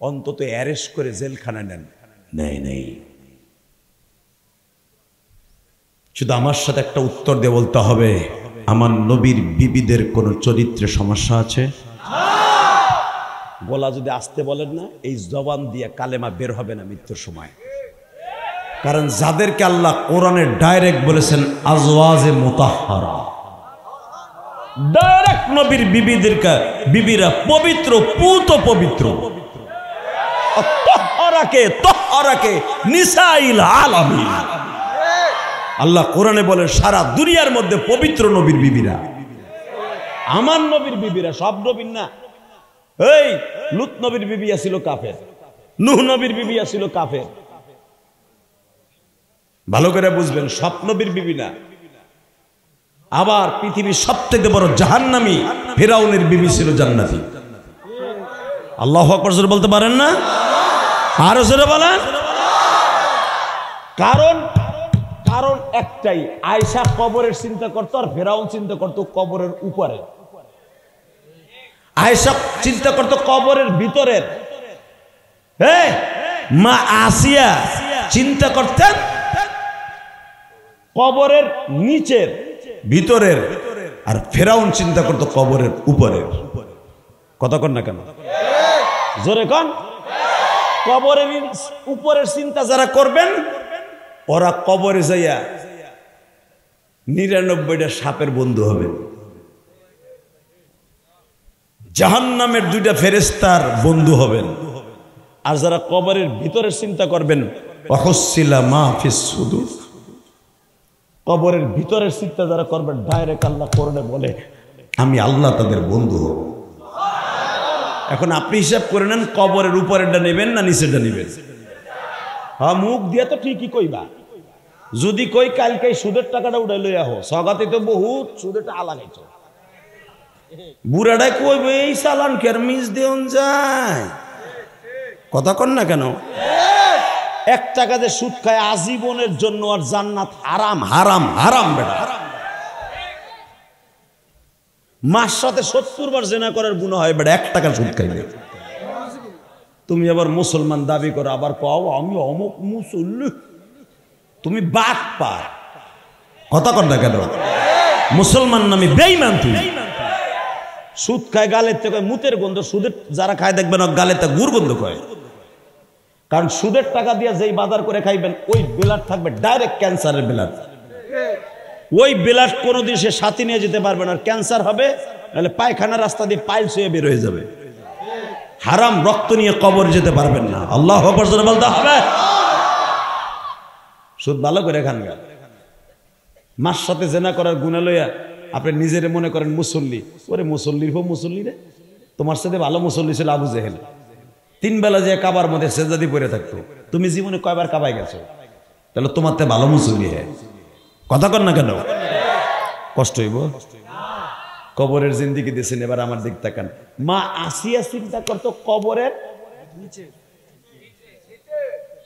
অন্তত অ্যারেস্ট করে জেলখানায় নেন। নেই, শুধু আমার সাথে একটা উত্তর দিয়ে বলতে হবে, আমার নবীর বিবিদের কোন চরিত্রে সমস্যা আছে? গলা যদি আসতে বলেন না, এই জবান দিয়ে কালেমা বের হবে না মৃত্যুর সময়। কারণ যাদেরকে আল্লাহ কোরআনে ডাইরেক্ট বলেছেন আজওয়াজে মুতাহহারা, ডাইরেক্ট নবীর বিবিরা পবিত্র, পুত পবিত্র। তাহহারাকে নিসাইল আলামিন, আল্লাহ কোরআনে বলেন সারা দুনিয়ার মধ্যে পবিত্র নবীর বিবিরা। আমার নবীর বিবিরা, সব নবীর না। এই লূত নবীর বিবি ছিল কাফের, নূহ নবীর বিবি ছিল কাফের। ভালো করে বুঝবেন, সব নবীর বিবি না। আবার পৃথিবীর সবথেকে বড় জাহান্নামী ফিরাউনের বিবি ছিল জান্নাতি। আল্লাহু আকবার বলতে পারেন না? আরো জোরে বলেন। কারণ কারণ একটাই, আয়েশা কবরের চিন্তা করতো আর ফেরাউন চিন্তা করতো কবরের উপরে। আয়েশা চিন্তা করতো কবরের ভিতরের, হ্যাঁ, মা আসিয়া চিন্তা করতেন কবরের নিচের ভিতরের, আর ফেরাউন চিন্তা করতো কবরের উপরের। কথা কন না কেন? জোরে কন। কবরের উপরের চিন্তা যারা করবেন ওরা কবরে যাইয়া 99টা সাপের বন্ধু হবেন, জাহান্নামের 2টা ফেরেশতার বন্ধু হবেন। আর যারা কবরের ভিতরের চিন্তা করবেন, অহসিলা মা ফিস সুদুর, কবরের ভিতরের চিন্তা যারা করবেন ডাইরেক্ট আল্লাহ কোরআনে বলে আমি আল্লাহ তাদের বন্ধু হব। এখন আপনি হিসাব করে নেন, কবরের উপরেরটা নেবেন না নিচেরটা নেবেন? হ্যাঁ, মুখ দিয়ে তো ঠিকই কইবা। যদি কই কালকে সুদের টাকাটা উঠাই লইয়া হো, সগাতে তো বহুত সুদের টাকা লাগাইছ, বুড়াটাই কইবে এই চালান কেরমিস দেন যায়। কথা কন না কেন? 1 টাকা যে সুদ খায় আজীবনের জন্য, আর জান্নাত হারাম হারাম হারাম বেটা। মার সাথে 70 বার জেনা করার গুনাহ হয় বেটা 1 টাকা সুদ খাইলে। তুমি আবার মুসলমান দাবি করো, আবার কও আমি অমুক মুসল্লি, তুমি বাট পার। কথা কন না কেন? মুসলমান নামে বেঈমান তুই। সুদ খায় গালের থেকে মুতের গন্ধ, সুদের যারা খায় দেখবেন গালের থেকে গুড় গন্ধ কয়। কারণ সুদের টাকা দিয়ে যেই বাজার করে খাইবেন ওই ব্লাড থাকবে ডাইরেক্ট ক্যান্সারের ব্লাড। ওই ব্লাড কোনোদিন সে সাথে নিয়ে যেতে পারবে না, ক্যান্সার হবে, নাহলে পায়খানা রাস্তা দিয়ে পাইলস হয়ে বের হয়ে যাবে। হারাম রক্ত নিয়ে কবর যেতে পারবেন না। আল্লাহু আকবার জোরে বলতে হবে। সুদ ভালো করে খান গা। মার সাথে জেনা করার গুনাহ লইয়া আপনি নিজেরে মনে করেন মুসল্লি। ওরে মুসল্লির হো মুসল্লি রে, তোমার সাথে ভালো মুসল্লি ছিল আবু জেহেল। 3 বেলা যে কাবার মধ্যে সেজদাদি পড়ে থাকতো, তুমি জীবনে কয়বার কাবায় গেছো? তাহলে তোমার তে ভালো মুসল্লি হ্যাঁ। কথা কন না কেন? কষ্ট হইব? কবরের জিন্দিগি দিয়েছেন, এবার আমার দিক তাকান। মা আসিয়া চিন্তা করতো কবরের নিচে,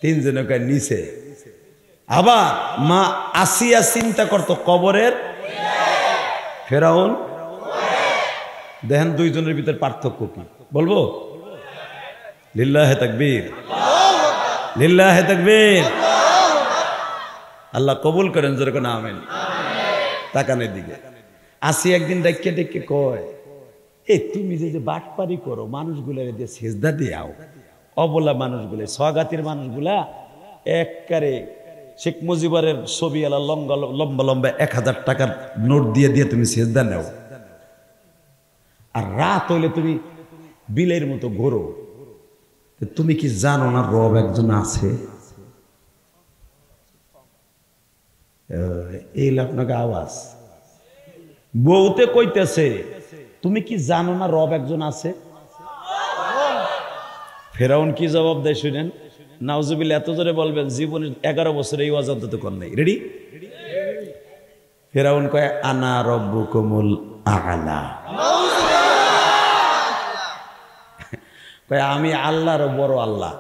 3 জন কয় নিচে। আবার মা আসিয়া চিন্তা করতো কবরের, ফেরাউন। দেখেন 2 জনের ভিতর পার্থক্য কি বলবো? লিল্লাহে তাকবীর, লিল্লাহে তাকবীর। আল্লাহ কবুল করেন, জোরে কোন আমিন। তাকানের দিকে আসি একদিন ডাইকে ডেকে কয়, এই তুমি যে বাটপারি করো, মানুষগুলার দিয়ে সেজদা দিয়াও, অবলা মানুষগুলো, সগাতির মানুষগুলা একবারে শেখ মুজিবরের ছবি আলা লম্বা লম্বা 1000 টাকার নোট দিয়ে দিয়ে তুমি সেজদা নাও, আর রাত হইলে তুমি বিলের মতো ঘোরো। তুমি কি জানো না রব একজন আছে? এই আপনাকে আওয়াজ বউতে কইতেছে, তুমি কি জানো না রব একজন আছে? ফেরাউন কি জবাব দেয় শুনেন, নাউজুবিল্লাহ। এত জোরে বলবেন জীবনের 11 বছরে এই ওয়াজ অন্তত কর নাই। রেডি? ফেরাউন কয় আনা রব্বুকুমুল আ'লা, কয় আমি আল্লাহর বড় আল্লাহ।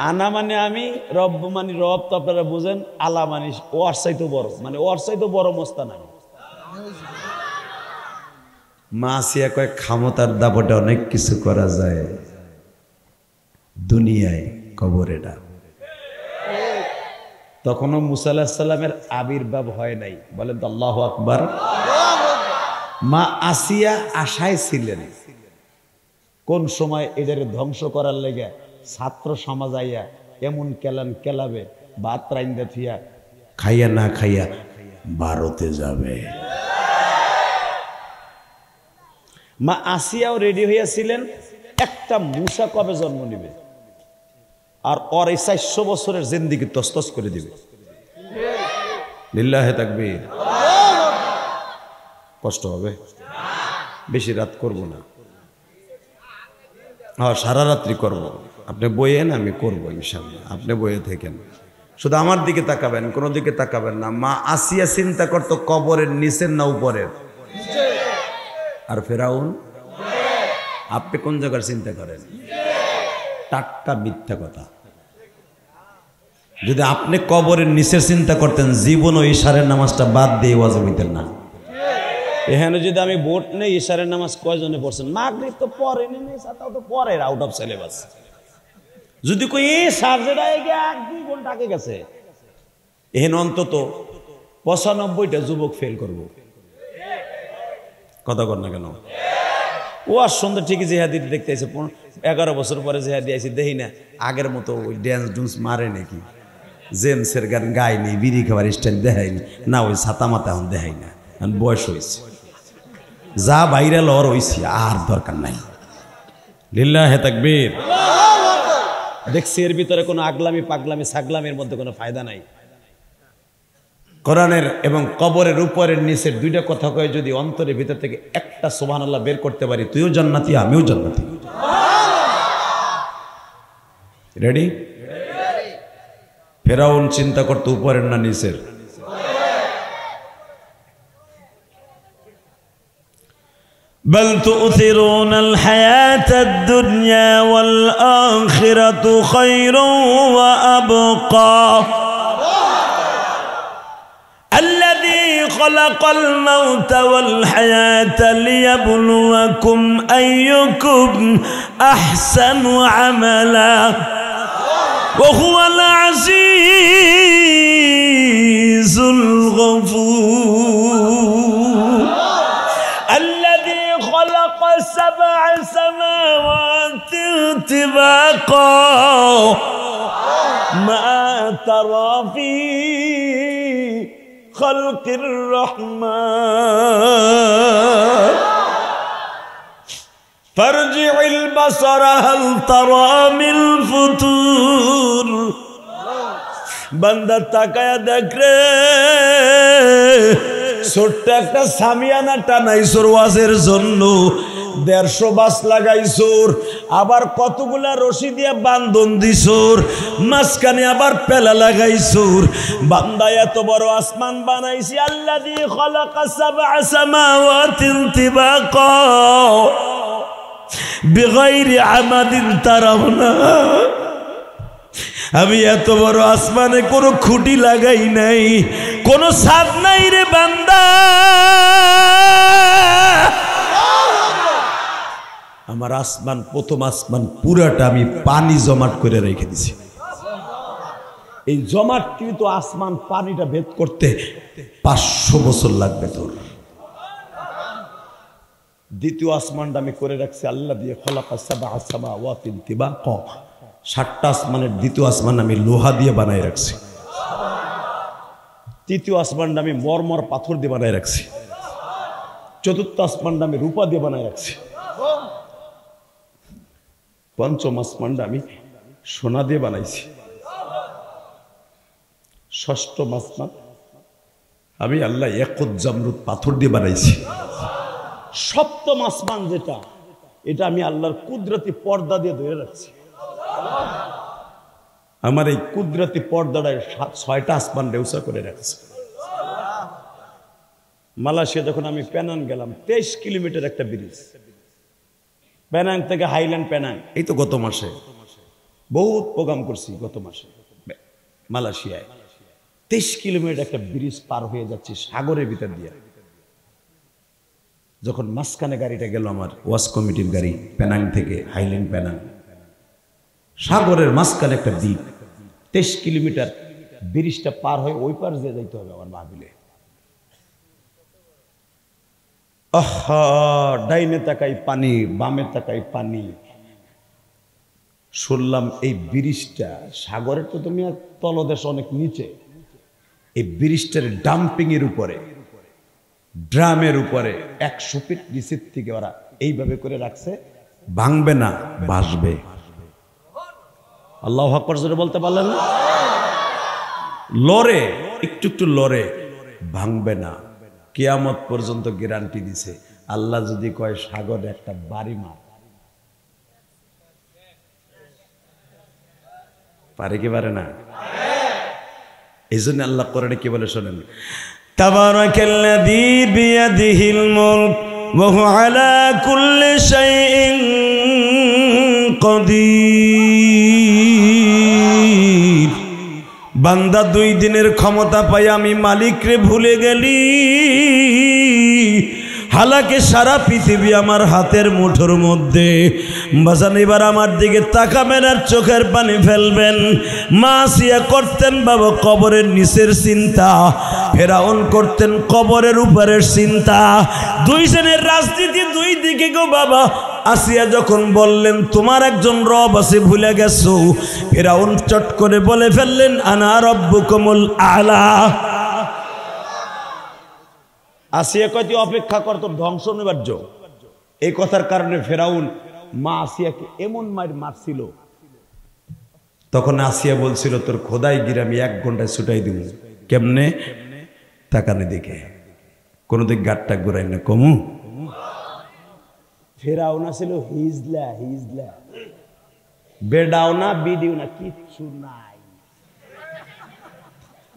আনা মানে আমি, রব মানে রব তো আপনারা বুঝেন, আলা মানে ওর চাইতে বড়, মানে ওর চাইতে বড় মস্তান আমি। মা আসিয়া কয় ক্ষমতার দাপটে অনেক কিছু করা যায় দুনিয়ায়, কবরে না। তখনও মুসা আলাইহিস সালামের আবির্ভাব হয় নাই, বলেন তো আল্লাহু আকবার। মা আসিয়া আশায় ছিলেন কোন সময় এদের ধ্বংস করার লেগে ছাত্র সমাজ আইয়া এমন কেলান কেলাবে, ভাত রাইন্দা থিয়া খাইয়া না খাইয়া ভারতে যাবে। মা আসিয়াও রেডি হইয়াছিলেন, একটা মূসা কবে জন্ম নিবে আর ওর এই 400 বছরের জিন্দেগি তসতস করে দিবে। লিল্লাহে তাকবীর। কষ্ট হবে, বেশি রাত করব না, হ্যাঁ সারা রাত্রি করব। আপনি বইয়েন, আমি করব ইনশাআল্লাহ। আপনি বইয়ে থাকেন, শুধু আমার দিকে তাকাবেন, কোনো দিকে তাকাবেন না। মা আসিয়া চিন্তা করতো কবরের নিচের না উপরের? আর ফেরাউন? আপনি কোন জায়গার চিন্তা করেন? টাটকা মিথ্যা কথা। যদি আপনি কবরের নিচে চিন্তা করতেন, জীবন ও ইশারের নামাজটা বাদ দিয়ে ওয়াজিব হইতেন না। এখানে যদি আমি ভোট নেই, ইশারের নামাজ কয়জনে পড়ছেন? মাগরিব তো পড়েনি, তাও তো পরে আউট অফ সিলেবাস। যদি কই এই সাবজেক্ট আগে 1-2 ঘন্টা আগে গেছে, এখানে অন্তত 95টা যুবক ফেল করব। কথা কর না কেন? ও আর সন্ধ্যা ঠিকই জেহাদি দেখতে আছে, 11 বছর পরে জেহাদি আইসি, দেখি না আগের মতো ওই ড্যান্স ডুন্স মারে নাকি, জেমসের গান গায়নি, বিড়ি খাবার স্টাইল দেখায়নি না, ওই ছাতা মাথা এখন দেখাই না, বয়স হয়েছে, যা বাইরে লর হয়েছি, আর দরকার নাই। লিল্লাহে তাকবীর। দেখছি এর ভিতরে কোনো আগলামি পাগলামি ছাগলামের মধ্যে কোনো ফায়দা নাই। কোরআনের এবং কবরের উপরের নিচের দুইটা কথা কয়ে যদি অন্তরের ভিতর থেকে একটা সুবহানাল্লাহ বের করতে পারি, তুইও জান্নাতি আমিও জান্নাতি। রেডি? ফেরাউন চিন্তা করতো উপরের না নিচের? بل تؤثرون الحياة الدنيا والآخرة خير وأبقى الذي خلق الموت والحياة ليبلوكم أيكم أحسن عملا وهو العزيز الغفور الذي خلق 7 سماوات طباقا ما ترى في خلق الرحمن فارجع البصر هل ترى من فطور বান্দা তাকায়া দেখ রে, ছোট্ট একটা সামিয়ানা টানাইছোর ওয়াজের জন্য, 150 বাস লাগাইছোর, আবার কতগুলা রশি দিয়া বান্ধন দিছোর, মাঝখানে আবার পেলা লাগাইছোর। বান্দা এত বড় আসমান বানাইছি, আল্লাযী খালাকা 7 সামাওয়াতিন তিবাকা বিগাইরি আমাদিন তারাউনা। আমি এত বড় আসমানে কোনো খুঁটি লাগাই নাই, কোনো ছাদ নাই রে বান্দা। আমার আসমান, প্রথম আসমান পুরাটা আমি পানি জমাট করে রেখে দিছি। এই জমাটকৃত আসমান পানিটা ভেদ করতে 500 বছর লাগবে তোর। দ্বিতীয় আসমানটা আমি করে রাখছি আল্লাহ দিয়ে খলাকা 7 সামাওয়াতিন তিবাকা, 7টা আসমানের দ্বিতীয় আসমান আমি লোহা দিয়ে বানাই রাখছি। তৃতীয় আসমানটা আমি মরমর পাথর দিয়ে বানাই রাখছি। চতুর্থ আসমানটা আমি রূপা দিয়ে বানাই রাখছি। পঞ্চম আসমানটা আমি সোনা দিয়ে বানাইছি। ষষ্ঠম আসমান আমি আল্লাহ ইয়াকুত জামরুদ পাথর দিয়ে বানাইছি। সপ্তম আসমান যেটা, এটা আমি আল্লাহর কুদরতি পর্দা দিয়ে ধরে রাখছি। আমার এই কুদরতি পর্দাটায় 6টা আসমান রেউসা করে রাখছে। মালয়েশিয়া যখন আমি পেনাং গেলাম, 23 কিলোমিটার একটা ব্রিজ, পেনাং থেকে হাইল্যান্ড পেনাং, এই তো গত মাসে বহুত প্রোগ্রাম করছি। গত মাসে মালয়েশিয়ায় 23 কিলোমিটার একটা ব্রিজ পার হয়ে যাচ্ছি সাগরের ভিতর দিয়ে। যখন মাঝখানে গাড়িটা গেল, আমার ওয়াজ কমিটির গাড়ি, পেনাং থেকে হাইল্যান্ড পেনাং, সাগরের মাঝখানে একটা দ্বীপ, 23 কিলোমিটার ব্রিজটা পার হয়ে ওই পার যে যাইতে হবে আমার ভাবিলে। আহা, ডাইনে তাকাই পানি, বামে তাকাই পানি। শুনলাম এই ব্রিজটা সাগরের তো তুমি আর তলদেশ অনেক নিচে, এই ব্রিজটার ডাম্পিং এর উপরে, ড্রামের উপরে 100 ফিট নিচের থেকে ওরা এইভাবে করে রাখছে, ভাঙবে না, ভাসবে। আল্লাহু আকবার জোরে বলতে পারলেন না? লড়ে, একটু একটু লড়ে, ভাঙবে না, কিয়ামত পর্যন্ত গ্যারান্টি দিছে। আল্লাহ যদি কয় সাগরে একটা বাড়ি মার, পারে কি পারে না? এই জন্য আল্লাহ কোরআনে কি বলে শোনেন, তাবারাকাল্লাযী বিয়াদিহিল মুলক ওয়া হুয়া আলা কুল্লি শাইইন কাদির। বান্দা 2 দিনের ক্ষমতা পাই আমি মালিকরে ভুলে গেলি, হালাকে সারা পৃথিবী আমার হাতের মুঠোর মধ্যে। বাজান এবার আমার দিকে তাকাবেন আর চোখের পানি ফেলবেন। মাসিয়া করতেন বাবা কবরের নিচের চিন্তা, ফেরাউন করতেন কবরের উপরের চিন্তা। 2 জনের রাজনীতি 2 দিকে গো বাবা। আসিয়া যখন বললেন তোমার একজন রব আছে ভুলে গেছো, ফেরাউন চট করে বলে ফেললেন আনা রব্বুকুমুল আলা। আসিয়া কয়টি অপেক্ষা কর তোর ধ্বংস নিবার্য। এই কথার কারণে ফেরাউন মা আসিয়াকে এমন মারছিল, তখন আসিয়া বলছিল তোর খোদাই গির আমি 1 ঘন্টায় ছুটাই দিব। কেমনে? তাকানে দিকে কোন দিক গাটটা ঘুরাই না কমু। ফেরাউন ছিল হিজলা হিজলা, বেডাও না বিডিও না, কিচ্ছু নাই।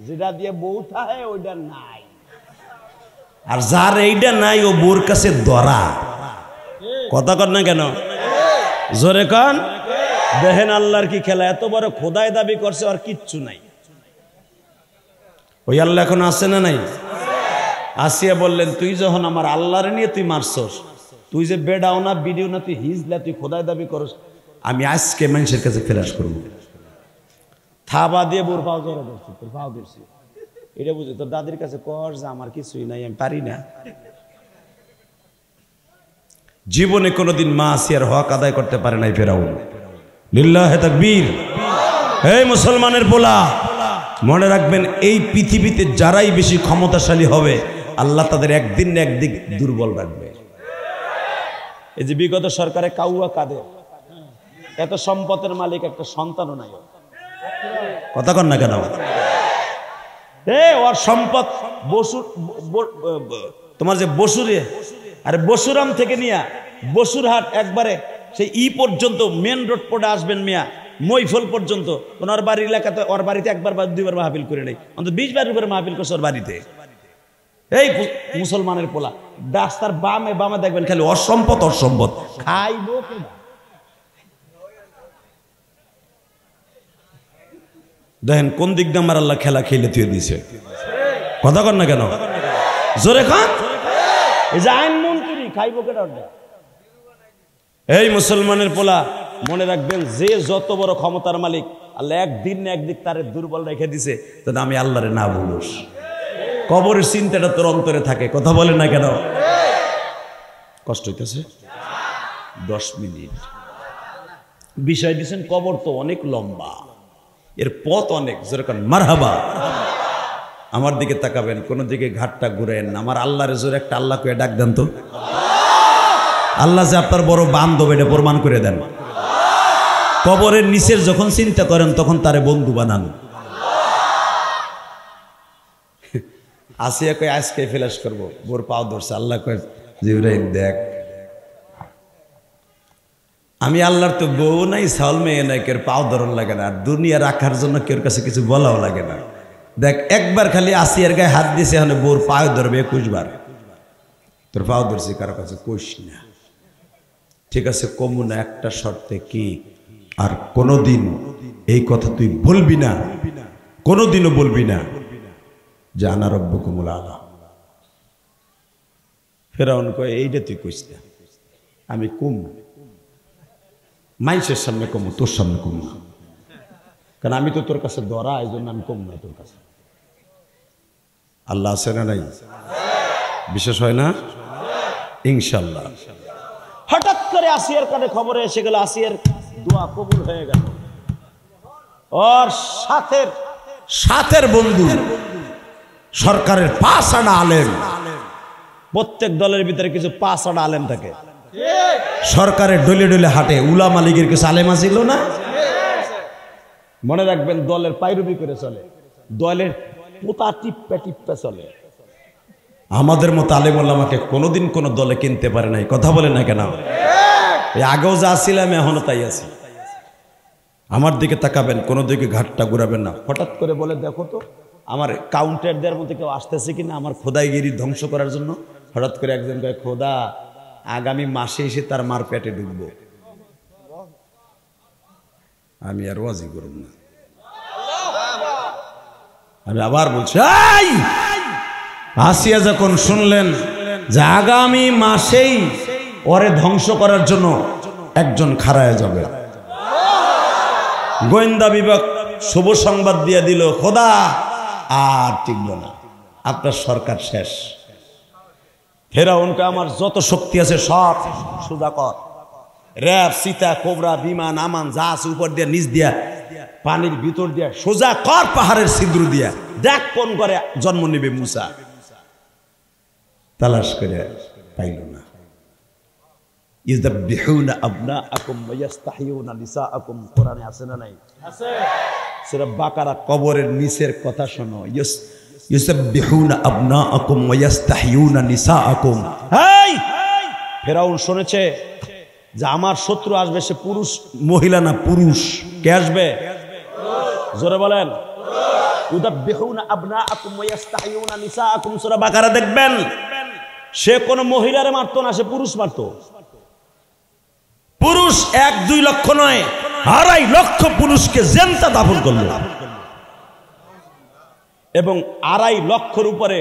যেটা দিয়ে বউ থাকে ওইটা নাই, আর যার এইটা নাই ও বোর কাছে ধরা। কথা কর না কেন? জোরে কন। দেখেন আল্লাহর কি খেলা, এত বড় খোদাই দাবি করছে আর কিচ্ছু নাই। ওই আল্লাহ এখন আছে না নাই? আসিয়া বললেন তুই যখন আমার আল্লাহর নিয়ে তুই মারছস, তুই যে বেডাও না বিডিও না, তুই হিজলা, তুই খোদাই দাবি করস, আমি আজকে মানুষের কাছে ফেরাস করবো। থাবা দিয়ে বোর পাও জড়া ধরছি, তোর পাও ধরছি, এটা বুঝি তোর দাদির কাছে কর যে আমার কিছুই নাই, আমি পারি না। জীবনে কোনোদিন মা আসিয়ার হক আদায় করতে পারে নাই ফেরাউন। লিল্লাহে তাকবীর। এই মুসলমানের পোলা, মনে রাখবেন এই পৃথিবীতে যারাই বেশি ক্ষমতাশালী হবে আল্লাহ তাদের একদিন না একদিন দুর্বল রাখবে। এই যে বিগত সরকারে কাউয়া কাদের, এত সম্পদের মালিক একটা সন্তানও নাই। কথা কন না কেন? ওর সম্পদ বসুর, তোমার যে বসুরে, আরে বসুরাম থেকে নিয়া বসুরহাট একবারে সেই পর্যন্ত মেন রোড পড়ে আসবেন মিয়া, মৈফল পর্যন্ত ওনার বাড়ির এলাকাতে, ওর বাড়িতে 1বার বা 2বার মাহফিল করে নেই, অন্তত 20 বার উপরে মাহফিল করছে ওর বাড়িতে। এই মুসলমানের পোলা রাস্তার বামে বামে দেখবেন খালি অসম্পদ অসম্পদ, খাইবো কিনা। দেখেন কোন দিক দিয়ে আমার আল্লাহ খেলা খেলে তুই দিছে। কথা কর না কেন? জোরে খান। এই যে আইন মন্ত্রী খাইবো কেটা। এই মুসলমানের পোলা মনে রাখবেন, যে যত বড় ক্ষমতার মালিক আল্লাহ একদিন না একদিন তারে দুর্বল রেখে দিছে, তো আমি আল্লাহরে না বলুস। কবরের চিন্তাটা তোর অন্তরে থাকে। কথা বলে না কেন? কষ্ট হইতেছে? 10 মিনিট বিষয় দিচ্ছেন। কবর তো অনেক লম্বা, এর পথ অনেক। যেরকম মারহাবা, আমার দিকে তাকাবেন, কোনো দিকে ঘাটটা ঘুরেন না। আমার আল্লাহর জোরে একটা আল্লাহ করে ডাক দেন তো। আল্লাহ যে আপনার বড় বান্ধব এটা প্রমাণ করে দেন। কবরের নিচের যখন চিন্তা করেন তখন তারে বন্ধু বানান। আসিয়া কই আজকে ফ্ল্যাশ করবো, বোর পাও ধরছে। আল্লাহ কয় জিবরাইল দেখ, আমি আল্লাহর তো বউ নাই, সাউল মেয়ে নাই, কেউ পাও ধরন লাগে না, আর দুনিয়া রাখার জন্য কেউ কাছে কিছু বলাও লাগে না। দেখ একবার খালি আসিয়ার গায়ে হাত দিয়েছে, এখন বোর পাও ধরবে 21 বার। তোর পাও ধরছি কারো কাছে কইস না, ঠিক আছে? কমু না, একটা শর্তে। কি? আর কোনোদিন এই কথা তুই বলবি না, কোনোদিনও বলবি না যে আনা রব্বুকুমুল আলা। ফেরাউন কয় এইটা তুই কইস না। আমি কম মাইসের সামনে কম, তোর সামনে কম না, কারণ আমি তো তোর কাছে ধরা, এই জন্য আমি কম না তোর কাছে। আল্লাহ আছে না নাই? বিশেষ হয় না ইনশাল্লাহ। হঠাৎ করে আসিয়ার কানে খবরে এসে গেল, আসিয়ার দোয়া কবুল হয়ে গেল। ওর সাথের বন্ধু সরকারের 5 আনা আলেম, প্রত্যেক দলের ভিতরে কিছু 5 আনা আলেম থাকে। সরকারের ডলে ডলে হাটে উলামা লীগের কিছু আলেম ছিল না? মনে রাখবেন, দলের পায়রবি করে চলে, দলের পোতা টিপ্পা টিপ্পা চলে। আমাদের মতো আলেম ওলামাকে কোনোদিন কোনো দলে কিনতে পারে নাই। কথা বলে না কেন? আগেও যা ছিলাম এখনো তাই আছি। আমার দিকে তাকাবেন, কোনো দিকে ঘাটটা ঘুরাবেন না। হঠাৎ করে বলে দেখো তো আমার কাউন্টার দেওয়ার মধ্যে কেউ আসতেছে কিনা আমার খোদাইগিরি ধ্বংস করার জন্য। হঠাৎ করে একজন কয়, খোদা আগামী মাসে এসে তার মার পেটে ঢুকবো। আমি আর ওয়াজি করব না। আমি আবার বলছি, আসিয়া যখন শুনলেন যে আগামী মাসেই ওরে ধ্বংস করার জন্য একজন খাড়ায় যাবে, গোয়েন্দা বিভাগ শুভ সংবাদ দিয়ে দিল, খোদা আর টিকল না, আপনার সরকার শেষ। ফেরাউনকে আমার যত শক্তি আছে সব সোজা কর, র্যাব, সীতা, কোবরা, বিমান, আমান যা আছে উপর দিয়া নিচ দিয়া পানির ভিতর দিয়া সোজা কর, পাহাড়ের ছিদ্র দিয়া দেখ কোন করে জন্ম নেবে মুসা। তালাশ করে পাইল না। ইযবিহুনা আবনাআকুম ওয়া ইস্তাহিয়ুনা নিসাআকুম, কোরআনে আছে না নাই? আছে। সূরা বাকারা কবরের নিচের কথা শোনো, ইযবিহুনা আবনাআকুম ওয়া ইস্তাহিয়ুনা নিসাআকুম। এই ফেরাউন শুনেছে যে আমার শত্রু আসবে, সে পুরুষ, মহিলা না, পুরুষ। কে আসবে? জোরে বলেন। ইযবিহুনা আবনাআকুম ওয়া ইস্তাহিয়ুনা নিসাআকুম, সূরা বাকারা দেখবেন, সে কোন মহিলারে মারতো না, সে পুরুষ মারতো। পুরুষ 1-2 লক্ষ নয়, 2.5 লক্ষ পুরুষকে জেনতা দাফন করল, এবং 2.5 লক্ষের উপরে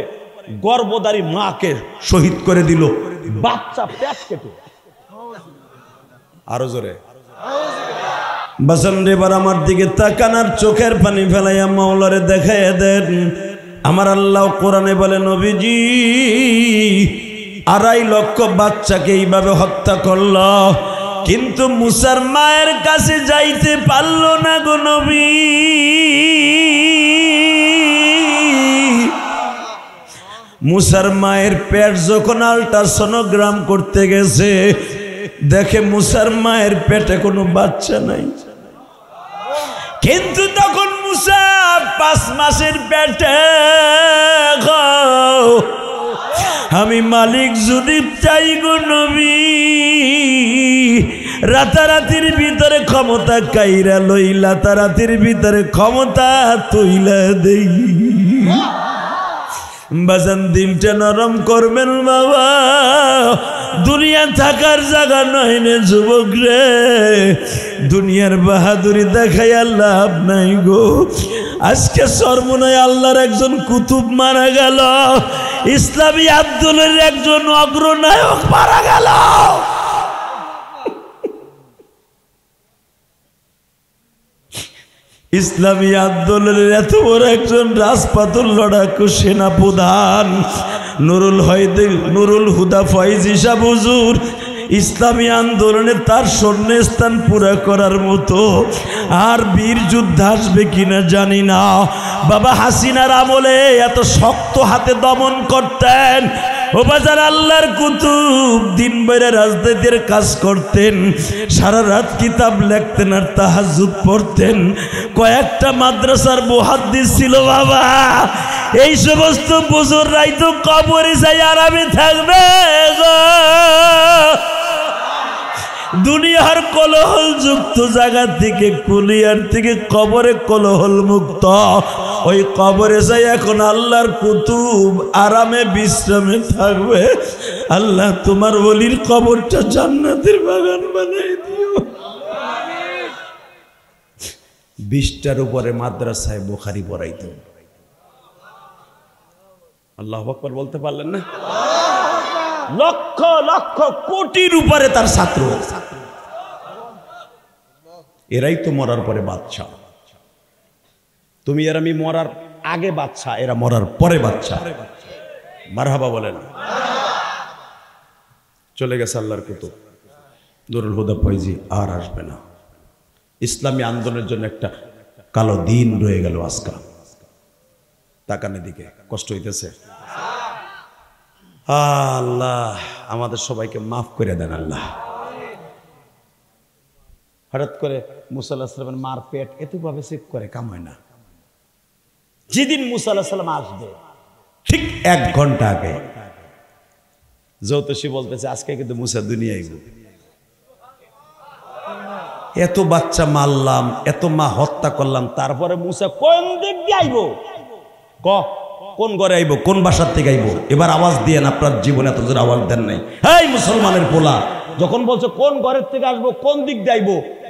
গর্ভধারী মাকে শহীদ করে দিল, বাচ্চা পেট কেটে। আরো জোরে বাসন রে, এবার আমার দিকে তাকানার চোখের পানি ফেলাইয়া মাওলারে দেখাইয়া দেন। আমার আল্লাহ কোরআনে বলে, নবীজি 2.5 লক্ষ বাচ্চাকে এইভাবে হত্যা করল, কিন্তু মুসার মায়ের কাছে যাইতে পারল না গো নবী। মুসার মায়ের পেট যখন আল্ট্রাসোনোগ্রাম করতে গেছে, দেখে মুসার মায়ের পেটে কোনো বাচ্চা নাই। কিন্তু তখন মুসা 5 মাসের পেটে। আমি মালিক যদি চাই গো নবী, রাতারাতির ভিতরে ক্ষমতা কাইরা লইলা, রাতারাতির ভিতরে ক্ষমতা তুইলা দেই। বাজান দিলটা নরম করবেন বাবা, দুনিয়া থাকার জায়গা নয় রে যুবক রে, দুনিয়ার বাহাদুরি দেখাইয়া লাভ নাই গো। আজকে সর্বনয় আল্লাহর একজন কুতুব মারা গেল, ইসলামী আন্দোলনের একজন অগ্রনায়ক মারা গেল। ইসলামী আন্দোলনের এত বড় একজন রাজপাথর লড়াকু সেনাপ্রধান নুরুল হুদা ফয়েজি সাহেব হুজুর ইসলামী আন্দোলনে তার স্বর্ণস্থান পুরা করার মতো আর বীর যুদ্ধ আসবে কিনা জানি না। বাবা হাসিনার আমলে এত শক্ত হাতে দমন করতেন, ও বাজার আল্লাহর কুতুব দিন বেড়ে রাজনীতির কাজ করতেন, সারা রাত কিতাব লিখতেন আর তাহাজ্জুদ পড়তেন, কয়েকটা মাদ্রাসার মুহাদ্দিস ছিল বাবা। এই সমস্ত বুজুর্গরাই তো কবরে যাই আরামে থাকবে গো। দুনিয়ার কোলাহল যুক্ত জায়গা থেকে, কুলিয়ার থেকে কবরে কোলাহল মুক্ত, ওই কবরে যাই এখন আল্লাহর কুতুব আরামে বিশ্রামে থাকবে। আল্লাহ তোমার ওলির কবরটা জান্নাতের বাগান বানাই দিও। 20টার উপরে মাদ্রাসায় বুখারী পড়াইতো। আল্লাহু আকবার বলতে পারলেন না? লক্ষ লক্ষ কোটির উপরে তার ছাত্র। এরাই তো মরার পরে বাদশা। তুমি আর আমি মরার আগে বাদশা, এরা মরার পরে বাদশা। মারহাবা বলেন। চলে গেছে আল্লাহর কুতুব নুরুল হুদা ফয়েজি, আর আসবে না। ইসলামী আন্দোলনের জন্য একটা কালো দিন রয়ে গেল আজকা। তাকানের দিকে কষ্ট হইতেছে। আল্লাহ আমাদের সবাইকে মাফ করে দেন আল্লাহ। হঠাৎ করে মুসা আলাইহিস সালামের মার পেট এতভাবে চেক করে কাম হয় না। যেদিন মুসা আলাইহিস সালাম আসবে ঠিক 1 ঘন্টা আগে জ্যোতিষী বলতেছে আজকে কিন্তু মুসা দুনিয়া আইব। এত বাচ্চা মারলাম, এত মা হত্যা করলাম, তারপরে মুসা কোন দিক দিয়ে আইব? কোন ঘরে আইব, কোন বাসার থেকে আইব? এবার আওয়াজ দিয়ে আপনার জীবনে এত জোর আওয়াজ দেন নাই। এই মুসলমানের পোলা, যখন বলছো কোন ঘরের থেকে আসবো, কোন দিক দিয়ে আইব,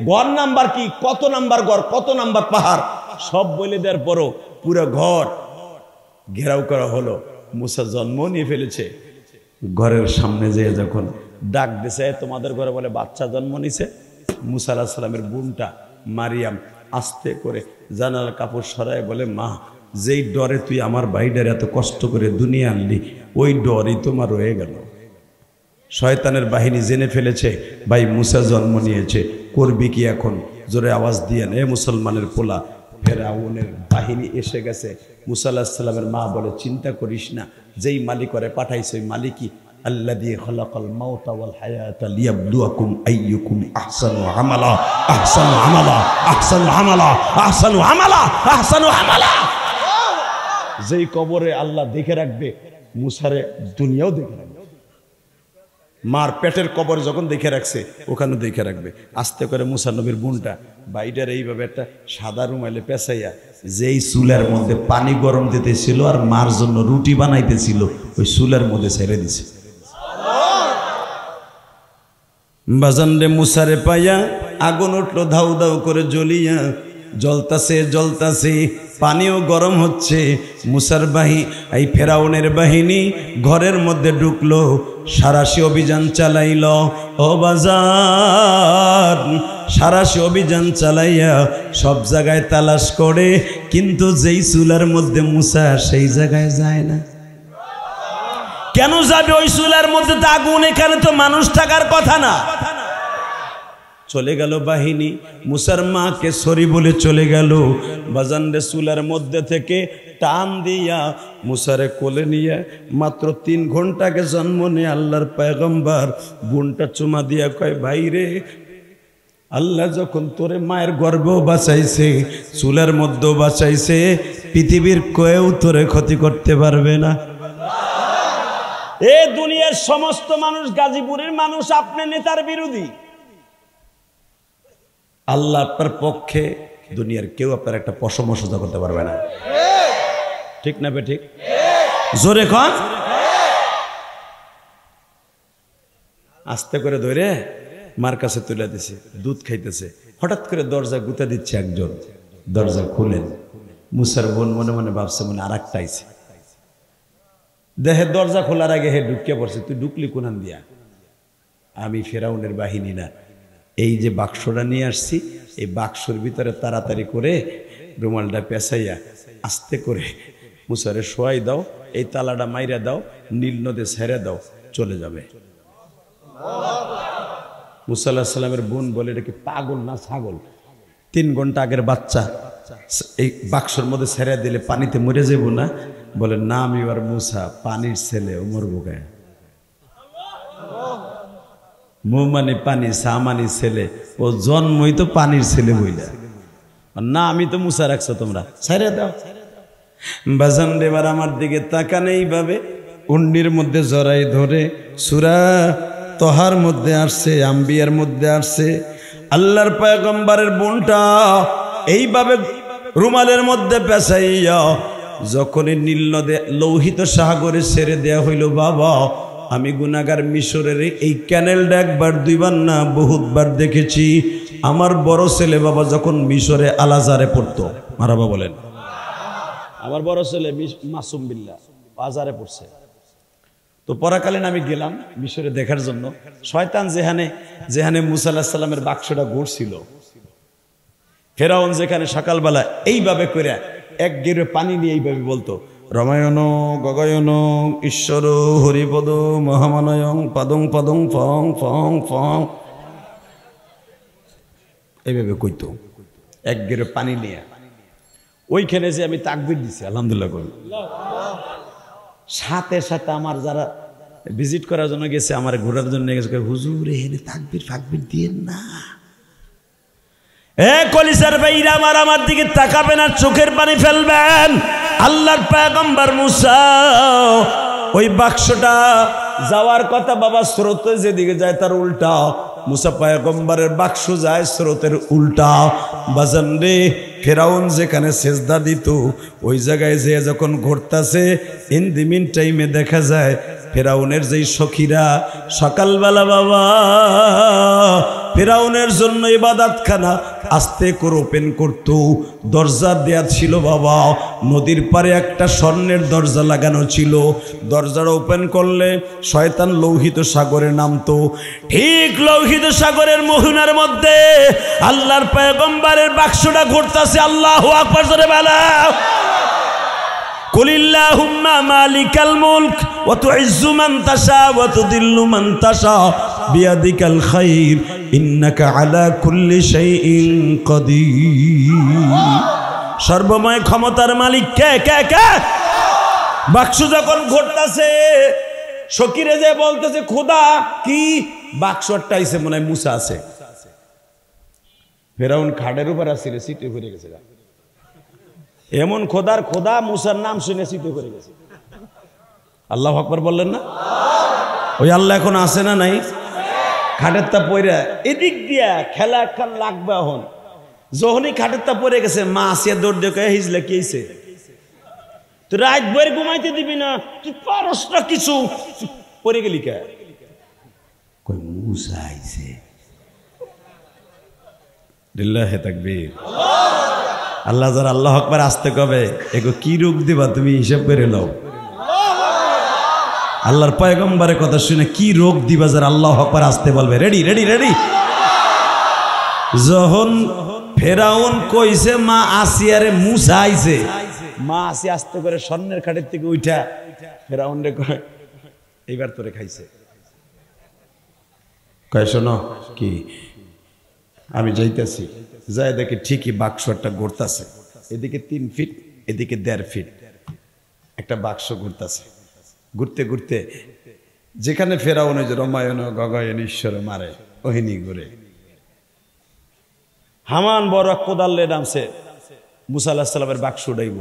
ঘর নাম্বার কি, কত নাম্বার ঘর, কত নাম্বার পাহাড়, সব বলে দেওয়ার পরও পুরো ঘর ঘেরাও করা হলো। মুসা জন্ম নিয়ে ফেলেছে। ঘরের সামনে যেয়ে যখন ডাক দিছে, তোমাদের ঘরে বলে বাচ্চা জন্ম নিছে। মুসা আলাইহিস সালামের বোনটা মারিয়াম আস্তে করে জানালার কাপড় সরায় বলে, মা, যেই ডরে তুই আমার ভাইটার এত কষ্ট করে দুনিয়া আনলি, ওই ডরই তোমার রয়ে গেল। শয়তানের বাহিনী জেনে ফেলেছে ভাই মুসা জন্ম নিয়েছে, করবি কি এখন? জোরে আওয়াজ দিয়ে এ মুসলমানের পোলা, ফেরাউনের বাহিনী এসে গেছে। মুসা আলাইহিস সালামের মা বলে, চিন্তা করিস না, যেই মালিক করে পাঠাইছে ওই মালিকই আল্লাযী খালাকাল মাউতা ওয়াল হায়াতা লিয়াবলুয়াকুম আইয়ুকুম আহসানু আমালা, আহসানু আমালা, আহসানু আমালা, আহসানু আমালা, আহসানু আমালা। যেই কবরে আল্লাহ দেখে রাখবে, মুসারে দুনিয়াও দেখে রাখবে। মার পেটের কবর যখন দেখে রাখছে, ওখানে দেখে রাখবে। আস্তে করে মুসা নবীর বোনটা বাইটার এইভাবে একটা সাদা রুমাইলে পেঁচাইয়া, যেই চুলের মধ্যে পানি গরম দিতেছিল আর মার জন্য রুটি বানাইতেছিল, ওই চুলের মধ্যে ছেড়ে দিছে। বাজান রে, মুসারে পাইয়া আগুন উঠলো ধাউ ধাউ করে জ্বলিয়া, জ্বলতাছে জ্বলতাছে, পানিও গরম হচ্ছে। মুসার এই ফেরাউনের বাহিনী ঘরের মধ্যে ঢুকলো, সারাশি অভিযান চালাইল। ও বাজার, সারাশি অভিযান চালাইয়া সব জায়গায় তালাশ করে, কিন্তু যেই চুলার মধ্যে মুসা, সেই জায়গায় যায় না। কেন যাবে? ওই চুলার মধ্যে তো আগুন, এখানে তো মানুষ থাকার কথা না। চলে গেল বাহিনী, মুসার মাকে সরি বলে চলে গেল। বাজানরে চুলার মধ্যে থেকে টান দিয়া মুসারে কোলে নিয়ে, মাত্র 3 ঘন্টাকে জন্ম নিয়ে আল্লাহর পয়গম্বর বোনটা চুমা দিয়া কয়, ভাই রে, আল্লাহ যখন তোরে মায়ের গর্ভেও বাঁচাইছে, চুলার মধ্যেও বাঁচাইছে, পৃথিবীর কেউ তোরে ক্ষতি করতে পারবে না। এ দুনিয়ার সমস্ত মানুষ, গাজীপুরের মানুষ আপনি নেতার বিরোধী, আল্লাহ আপনার পক্ষে, দুনিয়ার কেউ আপনার একটা পশম সোজা করতে পারবে না। ঠিক না বে ঠিক? জোরে কন। আস্তে করে ধরে মার কাছে তুলে দিছে, দুধ খাইতেছে। হঠাৎ করে দরজা গুঁতে দিচ্ছে একজন, দরজা খুলেন। মুসার বোন মনে মনে ভাবছে, মনে আর একটা আইছে। দেহের দরজা খোলার আগে হে ঢুকিয়ে পড়ছে। তুই ঢুকলি কোনান দিয়া? আমি ফেরাউনের বাহিনী না, এই যে বাক্সটা নিয়ে আসছি, এই বাক্সর ভিতরে তাড়াতাড়ি করে রুমালটা পেঁচাইয়া আস্তে করে মুসারে শোয়াই দাও, এই তালাটা মাইরা দাও, নীল নদে ছেড়ে দাও, চলে যাবে। মুসা আলাইহিস সালামের বোন বলে, এটা কি পাগল না ছাগল? 3 ঘন্টা আগের বাচ্চা এই বাক্সর মধ্যে ছেড়ে দিলে পানিতে মরে যাব না? বলে, না, আমি এবার মুসা, পানির ছেলে, ও মরবো গায়ে। মু মানে পানি, সা মানে ছেলে, ও জন্মই তো পানির ছেলে বইলা। না, আমি তো মুসা রাখছো, তোমরা ছেড়ে দাও। বাজান এবার আমার দিকে তাকানে, এইভাবে উন্নির মধ্যে জড়াই ধরে, সূরা তহার মধ্যে আসছে, আম্বিয়ার মধ্যে আসছে, আল্লাহর পয়গম্বরের বোনটা এইভাবে রুমালের মধ্যে পেঁচাইয়া যখনই নীল নদে লৌহিত সাগরে ছেড়ে দেয়া হইল, বাবা, আমি গুনাহগার মিশরের এই ক্যানেলটা 1বার 2বার না, বহুতবার দেখেছি। আমার বড় ছেলে বাবা যখন মিশরে আল-আজহারে পড়তো, মারাবা বলেন, আমার বড় ছেলে মাসুম বিল্লাহ আজহারে পড়ছে। তো পড়াকালীন আমি গেলাম মিশরে দেখার জন্য। শয়তান যেখানে মুসা আলাইহিস সালামের বাক্সটা ঘুরছিল, ফেরাউন যেখানে সকালবেলা এইভাবে করে এক গেরে পানি নিয়ে এইভাবে বলতো, রমায়ণ গগয়ন ঈশ্বর হরিপদ মহামানয়ং পাদং পদং ফং ফং ফং, এইভাবে কইতো এক গেরে পানি নিয়ে। ওইখানে যে আমি তাকবীর দিছি, আলহামদুলিল্লাহ করি। সাথে সাথে আমার যারা ভিজিট করার জন্য গেছে, আমার ঘোরার জন্য গেছে, হুজুর এখানে তাকবীর ফাকবীর দিয়েন না। কলিজার ভাইরা আমার দিকে তাকাবেন আর চোখের পানি ফেলবেন। আল্লাহর পয়গম্বর মুসা ওই বাক্সটা যাওয়ার কথা, বাবা স্রোত যেদিকে যায় তার উল্টা, মুসা পয়গম্বরের বাক্স যায় স্রোতের উল্টা। বাজান রে, ফেরাউন যেখানে সেজদা দিত ওই জায়গায় যে যখন ঘুরতাছে ইন দি মিন টাইমে দেখা যায় ফেরাউনের যেই সখীরা সকালবেলা বাবা ফেরাউনের জন্য ইবাদতখানা আস্তে করে ওপেন করতো। দরজা দেয়া ছিল বাবা, নদীর পারে একটা স্বর্ণের দরজা লাগানো ছিল। দরজাটা ওপেন করলে শয়তান লৌহিত সাগরে নামতো। ঠিক লৌহিত সাগরের মোহনার মধ্যে আল্লাহর পয়গম্বরের বাক্সটা ঘুরতেছে। আল্লাহু আকবার জোরে বলো। কুলিল্লাহুম্মা মালিকাল মুলক ওয়া তুইজ্জু মান তাশা ওয়া তুদিল্লু মান তাশা বিয়াদিকাল খায়র ইন্নাকা আলা কুল্লি শাইইন কাদির। সর্বময় ক্ষমতার মালিক কে কে কে? বাক্স যখন ঘুরতেছে সকিরে যে বলতেছে খোদা কি বাক্সটা আইছে মনে হয় মুসা আছে। ফেরাউন খাটের উপর আসছিল, সিটে ঘুরে গেছে। এমন খোদার খোদা মুসার নাম শুনে সিটে করে গেছে। আল্লাহু আকবার বললেন না? ওই আল্লাহ এখন আছে না নাই? খাটের তা পড়ে এদিক দিয়া খেলা একখান লাগবে। এখন যখনই খাটের তা পড়ে গেছে মা আসিয়া দৌড় দিয়ে হিজলে কি হইছে? তুই রাত ভর ঘুমাইতে দিবি না, তুই পারস না কিছু, পড়ে গেলি কে? কই মুসা আইছে। লিল্লাহি তাকবীর। আল্লাহ যারা আল্লাহু আকবার আসতে কবে এগো কি রোগ দিবা তুমি হিসাব করে নাও। আল্লাহর পয়গম্বরের কথা শুনে কি রোগ দিবা যারা আল্লাহু আকবার আসতে বলবে। Ready ready ready. যখন ফেরাউন কইছে মা আসিয়ারে মুসা আইছে, মা আসি আস্তে করে স্বর্ণের খাটের থেকে উঠা ফেরাউন রে কয় এইবার তোরে খাইছে। কয় শোনো কি আমি যাইতেছি, যাই দেখি ঠিকই বাক্সটা ঘুরতেছে। এদিকে 3 ফিট এদিকে 1.5 ফিট একটা বাক্স ঘুরতেছে। ঘুরতে ঘুরতে যেখানে ফেরাউন যে রমায়ণ গগয়ন ঈশ্বর মারে ওহিনী ঘুরে। হামান বড় কোদালে নামছে মুসা আলাইহিস সালামের বাক্স উড়াইব।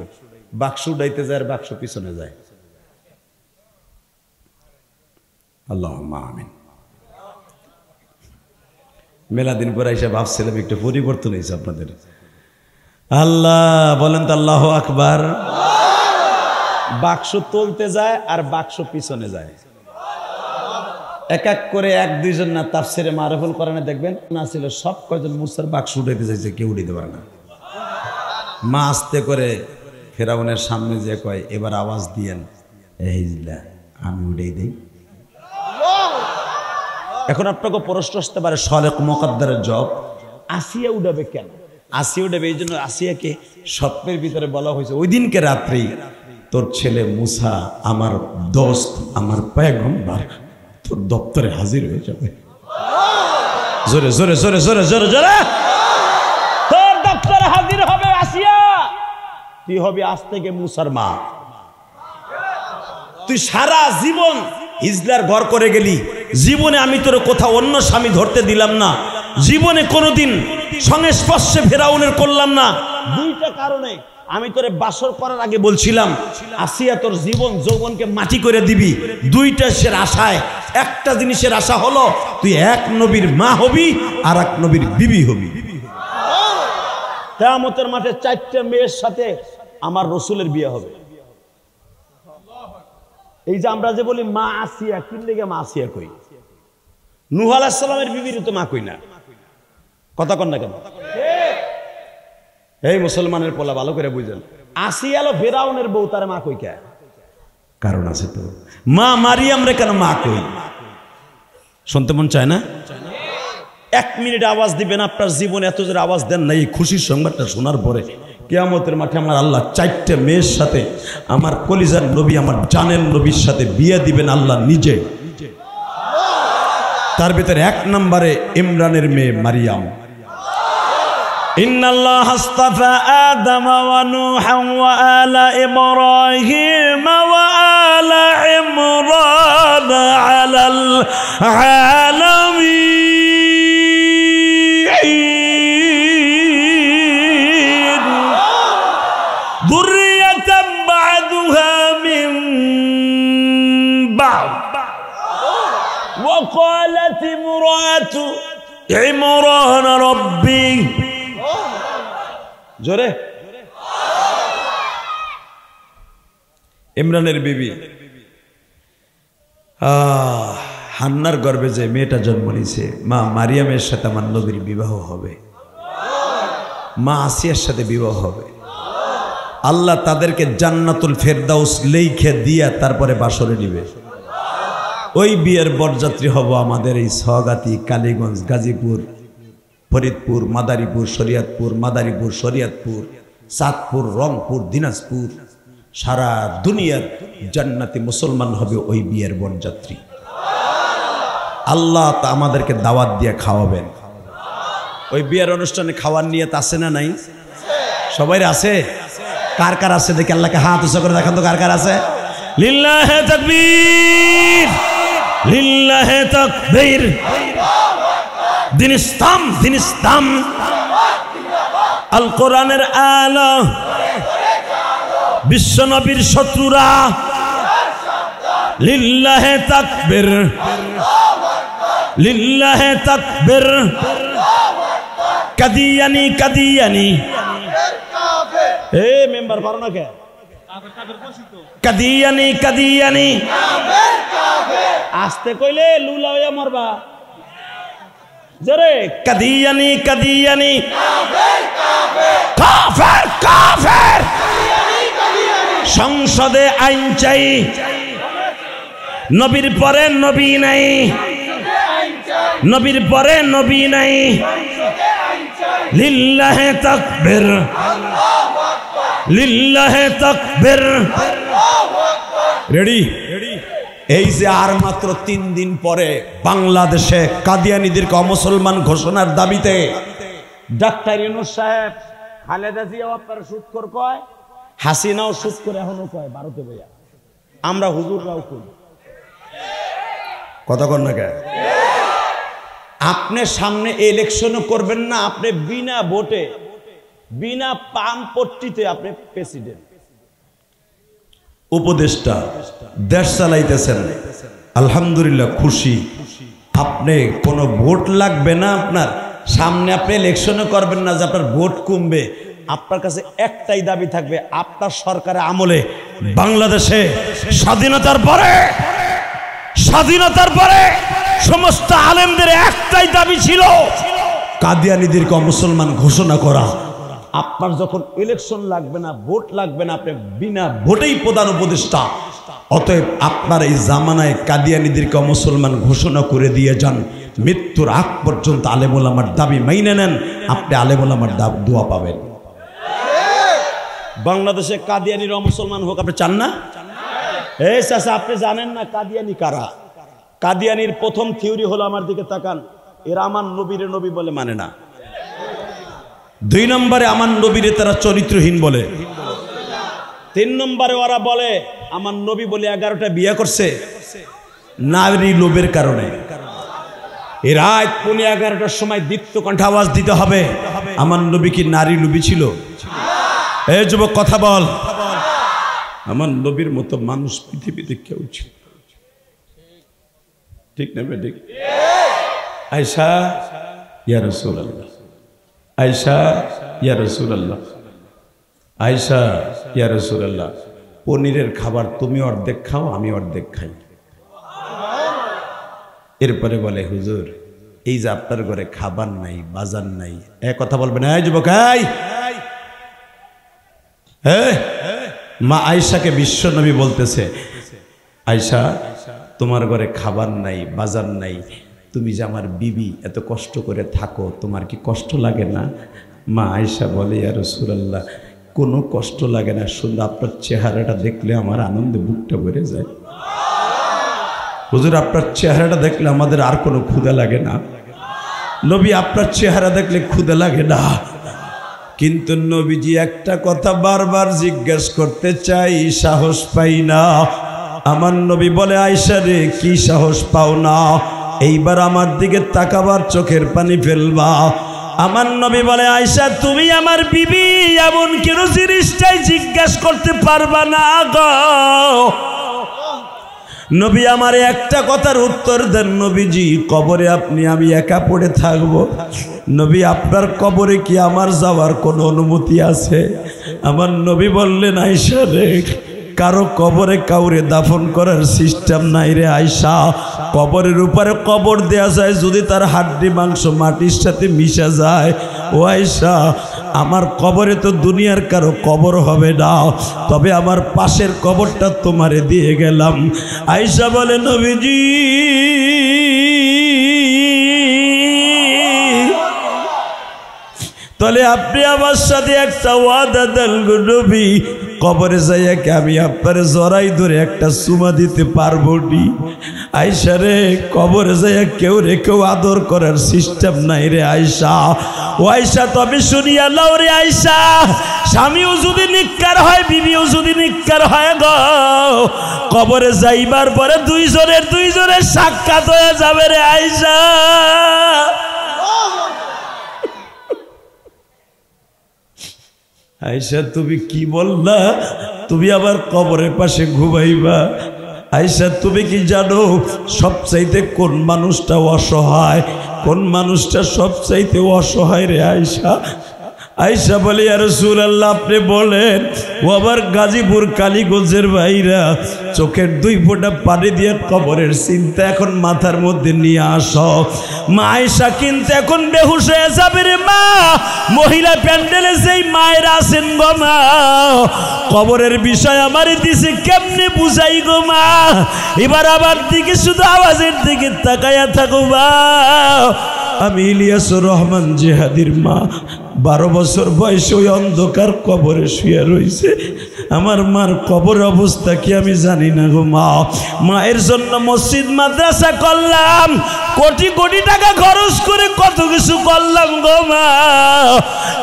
বাক্স উড়াইতে যায় আর বাক্স পিছনে যায়। আল্লাহুম্মা আমিন। মেলা দিন পরে এসে ভাবছিলাম একটু পরিবর্তন হয়েছে আপনাদের। আল্লাহ বলেন তো আল্লাহু আকবার। বাক্স তুলতে যায় আর বাক্স পিছনে যায়। এক এক করে 1-2 জন না তাফসিরে মারুফুল কোরআনে দেখবেন না ছিল সব কয়জন মুসার বাক্স উঠাইতে চাইছে, কেউ উঠাইতে পারে না। মা আস্তে করে ফেরাউনের সামনে যে কয় এবার আওয়াজ দিয়েন এইলা আমি উঠাই দেই। এখন আপনাকে প্রশ্ন আসতে পারে সলেক মুকদ্দারের জব আসিয়া উঠাবে কেন? আসিয়া উঠাবে এই জন্য আসিয়াকে স্বপ্নের ভিতরে বলা হয়েছে ওই দিনকে রাত্রি তোর ছেলে মুসা আমার দোস্ত আমার পয়গম্বর তোর দপ্তরে হাজির হয়ে যাবে। জোরে জোরে জোরে জোরে জোরে জোরে তোর দপ্তরে হাজির হবে আসিয়া। তুই হবে আজ থেকে মুসার মা। তুই সারা জীবন হিজলার ঘর করে গেলি, জীবনে আমি তোর কোথাও অন্য স্বামী ধরতে দিলাম না, জীবনে কোনোদিন সংস্পর্শে ফেরাউনের করলাম না। 2টা কারণে আমি তোরে বাসর করার আগে বলছিলাম আসিয়া তোর জীবন যৌবনকে মাটি করে দিবি। 2টা সে আশায়, একটা জিনিসের আশা হলো তুই এক নবীর মা হবি আর এক নবীর বিবি হবি। কিয়ামতের মাঠে 4টে মেয়ের সাথে আমার রসুলের বিয়ে হবে। এই যে আমরা যে বলি মা আসিয়া, কি লেগে মা আসিয়া কই? নূহ আলাইহিস সালামের বিবির তো মা কই না, কথা কন না কেন? এই মুসলমানের পোলা ভালো করে বুঝেন, আসিয়া হলো ফেরাউনের বউ, তার মা কই কে? কারণ আছে তো। মা মারিয়াম রে কেন মা কই? শুনতে মন চায় না? 1 মিনিট আওয়াজ দিবেন, আপনার জীবনে এত জোরে আওয়াজ দেন না এই খুশির সংবাদটা শোনার পরে কিয়ামতের মাঠে আমার আল্লাহ 4টে মেয়ের সাথে আমার কলিজার নবী আমার জানের নবীর সাথে বিয়ে দিবেন আল্লাহ নিজে। তার ভিতরে 1 নম্বরে ইমরানের মেয়ে মারিয়াম। ইন্নাল্লাহ আস্তাফা আদম ওয়া নূহা ওয়া আলা ইব্রাহিম ওয়া আলা ইমরান আলাল আলামিন। وقالت امرأة ইমরান রব্বি, জোরে। ইমরানের বিবি হান্নার গর্ভে যে মেয়েটা জন্ম নিয়েছে, মা মারিয়ামের সাথে আমার নবীর বিবাহ হবে, মা আসিয়ার সাথে বিবাহ হবে। আল্লাহ তাদেরকে জান্নাতুল ফেরদাউস লেখে দিয়া তারপরে বাসরে নিবে। ওই বিয়ের বরযাত্রী হব আমাদের এই সওগাতি, কালীগঞ্জ, গাজীপুর, ফরিদপুর, মাদারীপুর, শরীয়তপুর, মাদারীপুর, শরীয়তপুর, চাঁদপুর, রংপুর, দিনাজপুর, সারা দুনিয়ার জান্নাতি মুসলমান হবে ওই বিয়ের বরযাত্রী। আল্লাহ তা আমাদেরকে দাওয়াত দিয়ে খাওয়াবেন। ওই বিয়ের অনুষ্ঠানে খাওয়ার নিয়ত আছে না নাই? সবাই আছে? কার কার আছে দেখি আল্লাহকে হাত উঁচু করে দেখান তো, কার কার আছে? লিল্লাহে তাকবীর, লিল্লাহে তাকবীর। দিন ইসলাম, দিন ইসলাম, আল কোরআনের আলো, বিশ্ব নবীর শত্রুরা লিল্লাহে তাকবীর, লিল্লাহে তাকবীর। কাদিয়ানি, কাদিয়ানি, এ মেম্বার পারো না কে? কাদিয়ানি, কাদিয়ানি, আসতে কইলে লুলা হইয়া মরবা। জোরে কাদিয়ানি, কাদিয়ানি, কাফের, কাফের। সংসদে আইন চাই, নবীর পরে নবী নাই, নবীর পরে নবী নাই। লিল্লাহে তাকবীর, লিল্লাহে তাকবীর। রেডি? এই যে আর মাত্র 3 দিন পরে বাংলাদেশে কাদিয়ানীদেরকে অমুসলমান ঘোষণার দাবিতে ডাক্তার ইউনূস সাহেব, খালেদা জিয়াও আপনারা সুৎখোর কয়, হাসিনাও সুৎখোর এখনো কয়, ভারতে বইয়া। আমরা হুজুররাও কই, কথা কন না কে? আপনি সামনে ইলেকশনও করবেন না, আপনি বিনা ভোটে, বিনা পামপট্টিতে আপনি প্রেসিডেন্ট, উপদেষ্টা, দেশ চালাইতেছেন। আলহামদুলিল্লাহ, খুশি। আপনি কোনো ভোট লাগবে না আপনার সামনে, আপনি ইলেকশনও করবেন না যে আপনার ভোট কমবে। আপনার কাছে একটাই দাবি থাকবে, আপনার সরকারের আমলে বাংলাদেশে স্বাধীনতার পরে, স্বাধীনতার পরে সমস্ত আলেমদের একটাই দাবি ছিল, কাদিয়ানীদেরকে মুসলমান ঘোষণা করা। আপনার যখন ইলেকশন লাগবে না, ভোট লাগবে না, আপনি বিনা ভোটেই প্রধান উপদেষ্টা। অতএব আপনার এই জামানায় কাদিয়ানীদেরকে মুসলমান ঘোষণা করে দিয়ে যান। মৃত্যুর আগ পর্যন্ত আলেম ওলামার দাবি মাইনে নেন, আপনি আলেম ওলামার দোয়া পাবেন। বাংলাদেশে কাদিয়ানীর মুসলমান হোক আপনি চান না? এই চাচা, আপনি জানেন না কাদিয়ানী কারা? কাদিয়ানীর প্রথম থিওরি হলো, আমার দিকে তাকান, এরা আমার নবীরে নবী বলে মানে না। 2 নম্বরে আমার নবীরে তারা চরিত্রহীন বলে। 3 নম্বরে ওরা বলে আমার নবী বলে 11টা বিয়ে করছে নারী লোভের কারণে। এই রাত 11:15টার সময় দীপ্ত কণ্ঠে আওয়াজ দিতে হবে, আমার নবী কি নারী লোভী ছিল? এই যুবক কথা বল, আমার নবীর মতো মানুষ পৃথিবীতে কেউ ছিল? ঠিক না বেঠিক? আয়েশা ইয়া রাসূলুল্লাহ, আয়েশা ইয়া রাসূলুল্লাহ, আয়েশা ইয়া রাসূলুল্লাহ, পনিরের খাবার তুমি অর্ধেক খাও, আমি অর্ধেক খাই। এরপরে বলে হুজুর, এই যে আপনার ঘরে খাবার নাই, বাজার নাই, এক কথা বলবেন? এই যুবক, মা আয়েশাকে বিশ্ব নবী বলতেছে, আয়েশা তোমার ঘরে খাবার নাই, বাজার নাই, তুমি যে আমার বিবি, এত কষ্ট করে থাকো, তোমার কি কষ্ট লাগে না? মা আয়েশা বলে, ইয়া রাসূলুল্লাহ, কোনো কষ্ট লাগে না, শুধু আপনার চেহারাটা দেখলে আমার আনন্দে বুকটা ভরে যায়। হুজুর, আপনার চেহারাটা দেখলে আমাদের আর কোনো ক্ষুধা লাগে না। নবী, আপনার চেহারা দেখলে ক্ষুধা লাগে না, কিন্তু নবীজি একটা কথা বারবার জিজ্ঞেস করতে চাই, সাহস পাই না। আমার নবী বলে, আয়েশা রে, কি সাহস পাও না? এইবার আমার দিকে তাকাবার চোখের পানি ফেলবা। আমার নবী বলে, আয়েশা তুমি আমার বিবি, এমন কেন জিনিসটাই জিজ্ঞেস করতে পারবা না গো? নবী আমার একটা কথার উত্তর দেন নবীজি, কবরে আপনি আমি একা পড়ে থাকব, নবী আপনার কবরে কি আমার যাওয়ার কোনো অনুমতি আছে? আমার নবী বললেন, আয়েশা রে, কারো কবরে কাউরে দাফন করার সিস্টেম নাই রে আয়েশা। কবরের উপরে কবর দেয়া যায় যদি তার হাড্ডি মাংস মাটির সাথে মিশা যায়। ও আয়েশা, আমার কবরে তো দুনিয়ার কারো কবর হবে না, তবে আমার পাশের কবরটা তোমারে দিয়ে গেলাম। আয়েশা বলে, নবীজি তাহলে আপনি আমার সাথে একটা ওয়াদা দেন গো নবী, কবরে যাইয়া কি আমি আপনার জড়াই ধরে একটা চুমা দিতে পারবো নি? আয়েশা রে, কবরে যাইয়া কেউ রে কেউ আদর করার সিস্টেম নাই রে আয়েশা। ও আয়েশা, তবে শুনিয়া লাও রে আয়েশা, স্বামীও যদি নিক্কার হয়, বিবিও যদি নিক্কার হয় গো, কবরে যাইবার পরে দুইজনের সাক্ষাৎ হয়ে যাবে রে আয়েশা। আয়েশা, তুমি কি বললা? তুমি আবার কবরের পাশে ঘুমাইবা? আয়েশা, তুমি কি জানো সবচাইতে কোন মানুষটা অসহায়? কোন মানুষটা সবচাইতে অসহায় রে আয়েশা? আয়েশা বলে, ইয়া রাসূলুল্লাহ, আপনি বলেন। ও আবার গাজীপুর কালীগঞ্জের ভাইরা, চোখের 2 ফোঁটা পানি দিয়ে কবরের চিন্তা এখন মাথার মধ্যে নিয়ে আসো। মা আয়েশা কিন্তু এখন বেহুশ হয়ে যাবে রে মা। মহিলা প্যান্ডেলে যেই মায়ের আছেন গো মা, কবরের বিষয় আমারে দিছে কেমনে বুঝাই গো মা। এবার আমার দিকে শুধু আওয়াজের দিকে তাকায়া থাকো মা। আমি ইলিয়াসুর রহমান জিহাদির মা, 12 বছর বয়সে ওই অন্ধকার কবরে শুয়ে রয়েছে। আমার মার কবর অবস্থা কি আমি জানি না গো মা। মায়ের জন্য মসজিদ মাদ্রাসা করলাম, কোটি কোটি টাকা খরচ করে কত কিছু করলাম গো মা,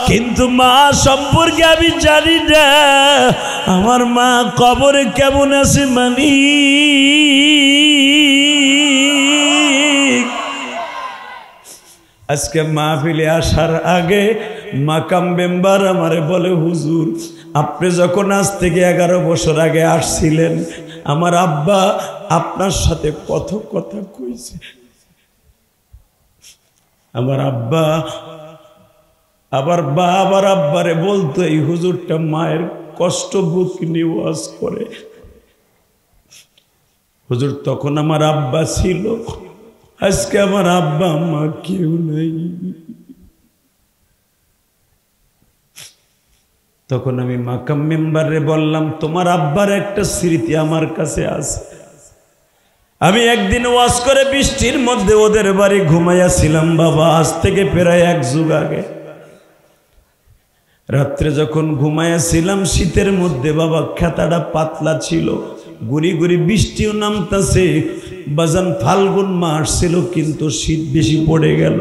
কিন্তু মা সম্পর্কে আমি জানি না আমার মা কবরে কেমন আছে। মানি আজকে মাহফিলে আসার আগে মাকাম মেম্বার আমারে বলে, হুজুর আপনি যখন আজ থেকে 11 বছর আগে আসছিলেন, আমার আব্বা আপনার সাথে কত কথা কইছে। আমার আব্বা আবার আব্বারে বলতো, এই হুজুরটা মায়ের কষ্ট বুক নিয়ে ওয়াজ করে। হুজুর তখন আমার আব্বা ছিল, আজকে আমার আব্বা আম্মা কেউ নাই। তখন আমি মাকাম মেম্বারে বললাম, তোমার আব্বার একটা স্মৃতি আমার কাছে আছে। আমি একদিন ওয়াজ করে বৃষ্টির মধ্যে ওদের বাড়ি ঘুমাইয়াছিলাম বাবা, আজ থেকে প্রায় 1 যুগ আগে। রাত্রে যখন ঘুমাইয়াছিলাম শীতের মধ্যে বাবা, খেতাটা পাতলা ছিল, গুড়ি গুড়ি বৃষ্টিও নামতাছে। বাজান ফাল্গুন মাস ছিল, কিন্তু শীত বেশি পড়ে গেল।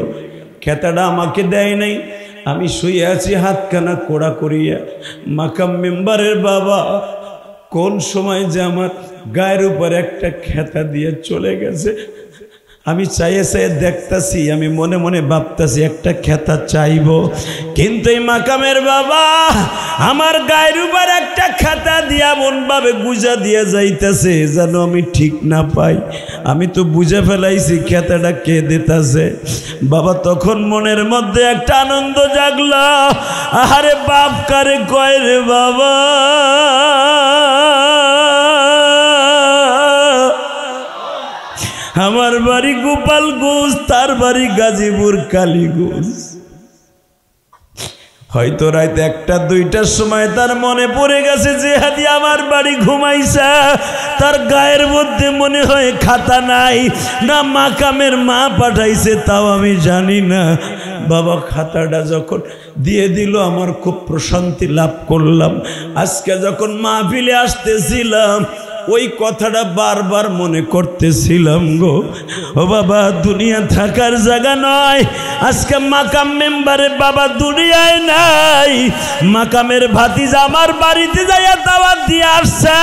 খেতাটা আমাকে দেয় নাই, আমি শুয়ে আছি হাতখানা কোড়া করিয়া। মাকাম মেম্বারের বাবা কোন সময় যে আমার গায়ের উপর একটা খেতা দিয়ে চলে গেছে। আমি চাইয়ে দেখতাছি, আমি মনে মনে ভাবতাছি একটা খেতা চাইব, কিন্তু এই মাকামের বাবা আমার গায়ের উপর একটা খেতা দিয়া মন ভাবে গুজা দিয়ে যাইতেছে যেন আমি ঠিক না পাই। আমি তো বুঝে ফেলাইছি খেতাটা কে দিতেছে। বাবা তখন মনের মধ্যে একটা আনন্দ জাগলো, আরে বাপ কারে কয় রে বাবা। আমার বাড়ি গোপালগঞ্জ, তার বাড়ি গাজীপুর কালীগঞ্জ। হয়তো রাত 1-2টার সময় তার মনে পড়ে গেছে যে হাদি আমার বাড়ি ঘুমাইছে, তার গায়ের মধ্যে মনে হয় খাতা নাই না মাকামের মা পাঠাইছে তাও আমি জানি না। বাবা খাতাটা যখন দিয়ে দিল আমার খুব প্রশান্তি লাভ করলাম। আজকে যখন মাহফিলে আসতেছিলাম ওই কথাটা বারবার মনে করতেছিলাম গো। ও বাবা দুনিয়া থাকার জায়গা নয়, আজকে মাকাম মেম্বারে বাবা দুনিয়ায় নাই। মাকামের ভাতিজা আমার বাড়িতে যাইয়া দাওয়াত দিয়ে আসছে।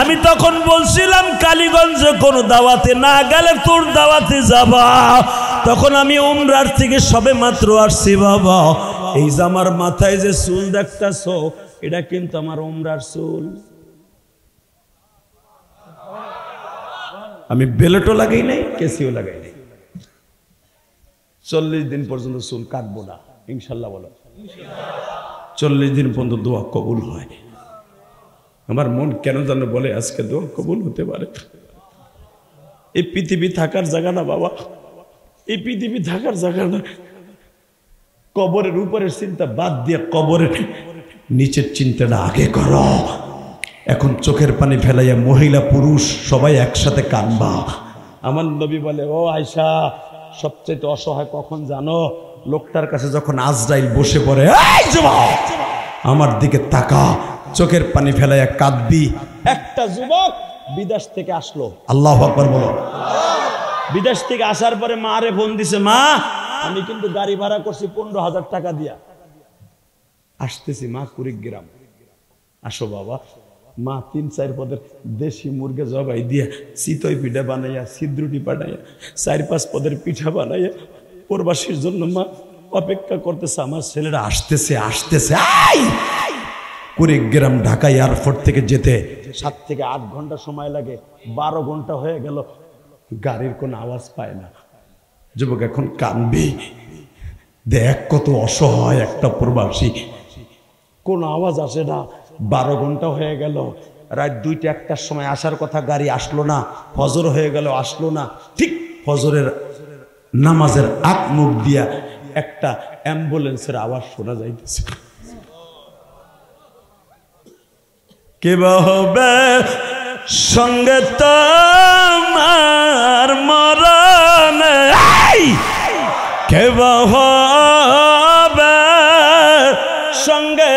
আমি তখন বলছিলাম কালীগঞ্জে কোনো দাওয়াতে না গেলে তোর দাওয়াতে যাবা। তখন আমি উমরার থেকে সবে মাত্র আসছি বাবা। এই যে আমার মাথায় যে চুল দেখতেছ এটা কিন্তু আমার উমরার চুল। আমি বেলেটও লাগাই নাই, কেসিও লাগাই নাই। 40 দিন পর্যন্ত চুল কাটবো না ইনশাল্লাহ। বলো 40 দিন পর্যন্ত দোয়া কবুল হয়। আমার মন কেন জানো বলে আজকে দোয়া কবুল হতে পারে। এই পৃথিবী থাকার জায়গা না বাবা, এই পৃথিবী থাকার জায়গা না। কবরের উপরের চিন্তা বাদ দিয়ে কবরের নিচের চিন্তাটা আগে করো। এখন চোখের পানি ফেলাইয়া মহিলা পুরুষ সবাই একসাথে কাঁদবা। আমার নবী বলে, ও আয়েশা, সবচেয়ে অসহায় কখন জানো? লোকটার কাছে যখন আজরাইল বসে পড়ে, এই যুবক আমার দিকে তাকা, চোখের পানি ফেলাইয়া কাঁদবি। একটা যুবক বিদেশ থেকে আসলো, আল্লাহু আকবার বলো। বিদেশ থেকে আসার পরে মা রে ফোন দিছে, মা আমি কিন্তু গাড়ি ভাড়া করছি 15,000 টাকা দিয়া, আসতেছি মা কুড়িগ্রাম, আসো বাবা। মা 3-4 পদের দেশি মুরগি জবাই দিয়া চিতই পিঠা বানাইয়া, ছিদ্রুটি বানাইয়া, 4-5 পদের পিঠা বানাইয়া প্রবাসীর জন্য মা অপেক্ষা করতেছে। আমার ছেলেরা আসতেছে আসতেছে। কুড়িগ্রাম ঢাকা এয়ারপোর্ট থেকে যেতে 7 থেকে 8 ঘন্টা সময় লাগে। 12 ঘন্টা হয়ে গেল, গাড়ির কোনো আওয়াজ পায় না। যুবক এখন কাঁদবি, দেখ কত অসহায় একটা প্রবাসী, কোনো আওয়াজ আসে না। 12 ঘন্টা হয়ে গেল, রাত 2টা-1টার সময় আসার কথা, গাড়ি আসলো না। ফজর হয়ে গেল, আসলো না। ঠিক ফজরের নামাজের আগ মুখ দিয়া একটা অ্যাম্বুলেন্সের আওয়াজ শোনা যাইতেছে। কে হবে সঙ্গে তোমার মরণে, কে হবে সঙ্গে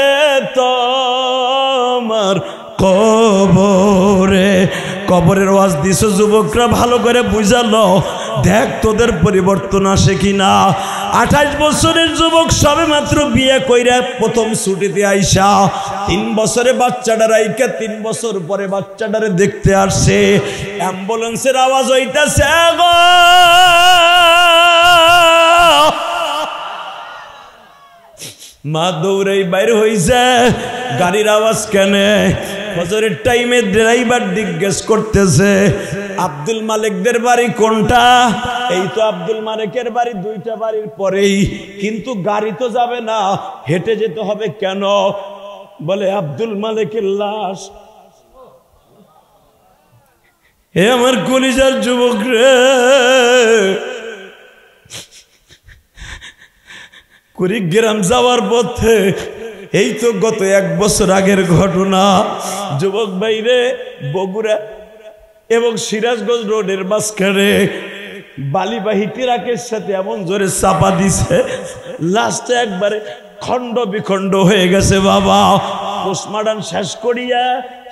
তোমার কবরে। কবরের ওয়াজ দিছো যুবকরা, ভালো করে বুঝালো। দেখ তোদের পরিবর্তন আসে কিনা। 28 বছরের যুবক সবে মাত্র বিয়ে কইরা প্রথম ছুটিতে আইসা 3 বছরে বাচ্চাটা রাইকা 3 বছর পরে বাচ্চাটারে দেখতে আসছে। অ্যাম্বুলেন্সের আওয়াজ হইতাছে গো, মা দৌড়াই বাইর হইছে, গাড়ির আওয়াজ কেনে? ফজরের টাইমে ড্রাইভার জিজ্ঞেস করতেছে, আব্দুল মালিকদের বাড়ি কোনটা? এই তো আব্দুল মালিকের বাড়ি 2টা বাড়ির পরেই, কিন্তু গাড়ি তো যাবে না, হেঁটে যেতে হবে। কেন? বলে আব্দুল মালিকের লাশ। হে আমার কলিজার যুবক রে, কুড়িগ্রাম যাওয়ার পথে, এই তো গত 1 বছর আগের ঘটনা। যুবক ভাইরে, বগুড়া এবং সিরাজগঞ্জ রোডের মাঝখানে বালিবাহী ট্রাকের সাথে এমন জোরে চাপা দিছে, লাস্টে একবারে খণ্ড বিখণ্ড হয়ে গেছে বাবা। পোস্টমর্টম শেষ করিয়া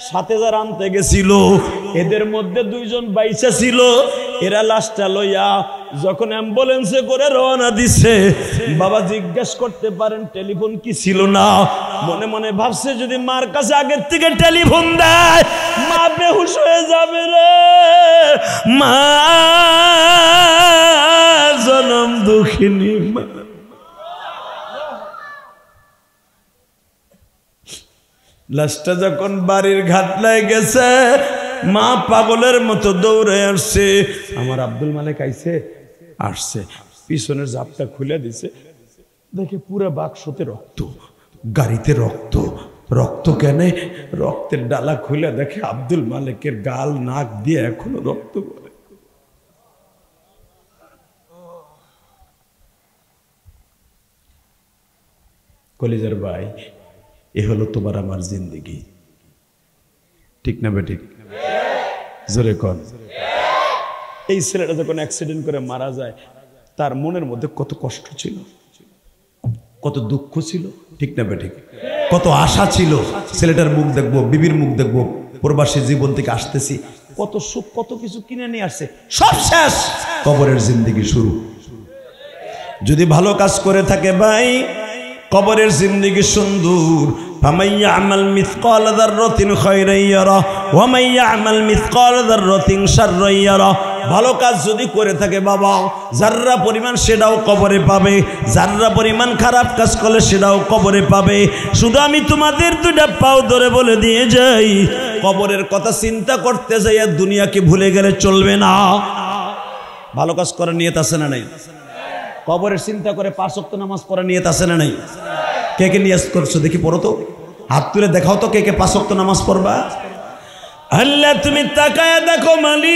7,000 আনতে গেছিল, এদের মধ্যে 2 জন বাইচা ছিল। এরা লাশটা লইয়া যখন অ্যাম্বুলেন্সে করে রওনা দিছে, বাবা জিজ্ঞেস করতে পারেন টেলিফোন কি ছিল না? মনে মনে ভাবছে যদি মার কাছে আগের থেকে টেলিফোন দেয়, মা বেহুশ হয়ে যাবে রে। মা জনম দুঃখিনী মা। লাশটা যখন বাড়ির ঘাটলায় গেছে, মা পাগলের মতো দৌড়ে আসছে। আমার আব্দুল মালিক আইছে, আসছে, পিছনের জাপটা খুলে দিছে, দেখে পুরো বাক্সতে রক্ত, গাড়িতে রক্ত। রক্ত কেনে? রক্তের ডালা খুলে দেখে আব্দুল মালিকের গাল নাক দিয়ে এখনো রক্ত পড়ে। কলিজার ভাই, এ হলো তোমার আমার জিন্দেগি, ঠিক না বেঠিক? জোরে কন। এই ছেলেটা যখন অ্যাক্সিডেন্ট করে মারা যায়, তার মনের মধ্যে কত কষ্ট ছিল, কত দুঃখ ছিল, ঠিক না বেঠিক? কত আশা ছিল, ছেলেটার মুখ দেখবো, বিবির মুখ দেখবো, প্রবাসী জীবন থেকে আসতেছি, কত সুখ, কত কিছু কিনে নিয়ে আসছে, সব শেষ। কবরের জিন্দেগি শুরু। যদি ভালো কাজ করে থাকে ভাই, কবরের জিন্দেগি সুন্দর। ফামাইয়া আমাল মিসকাল যাররাতিন খায়রান ইয়ারা ওয়া মাইয়া আমাল মিসকাল যাররাতিন শাররান ইয়ারা। ভালো কাজ যদি করে থাকে বাবা, যাররা পরিমাণ সেটাও কবরে পাবে, যাররা পরিমাণ খারাপ কাজ করলে সেটাও কবরে পাবে। শুধু আমি তোমাদের 2টা পাও ধরে বলে দিয়ে যাই, কবরের কথা চিন্তা করতে যাইয়া দুনিয়াকে ভুলে গেলে চলবে না। ভালো কাজ করার নিয়ত আছে না নাই? কবরের চিন্তা করে 5 ওয়াক্ত নামাজ পড়ার নিয়ত আছে না নাই? কে কে নিয়ত করছো দেখি, পড়ো তো, হাত তুলে দেখাও তো কে কে 5 ওয়াক্ত নামাজ পড়বা। আল্লাহ তুমি তাকায়া দেখো মালিক,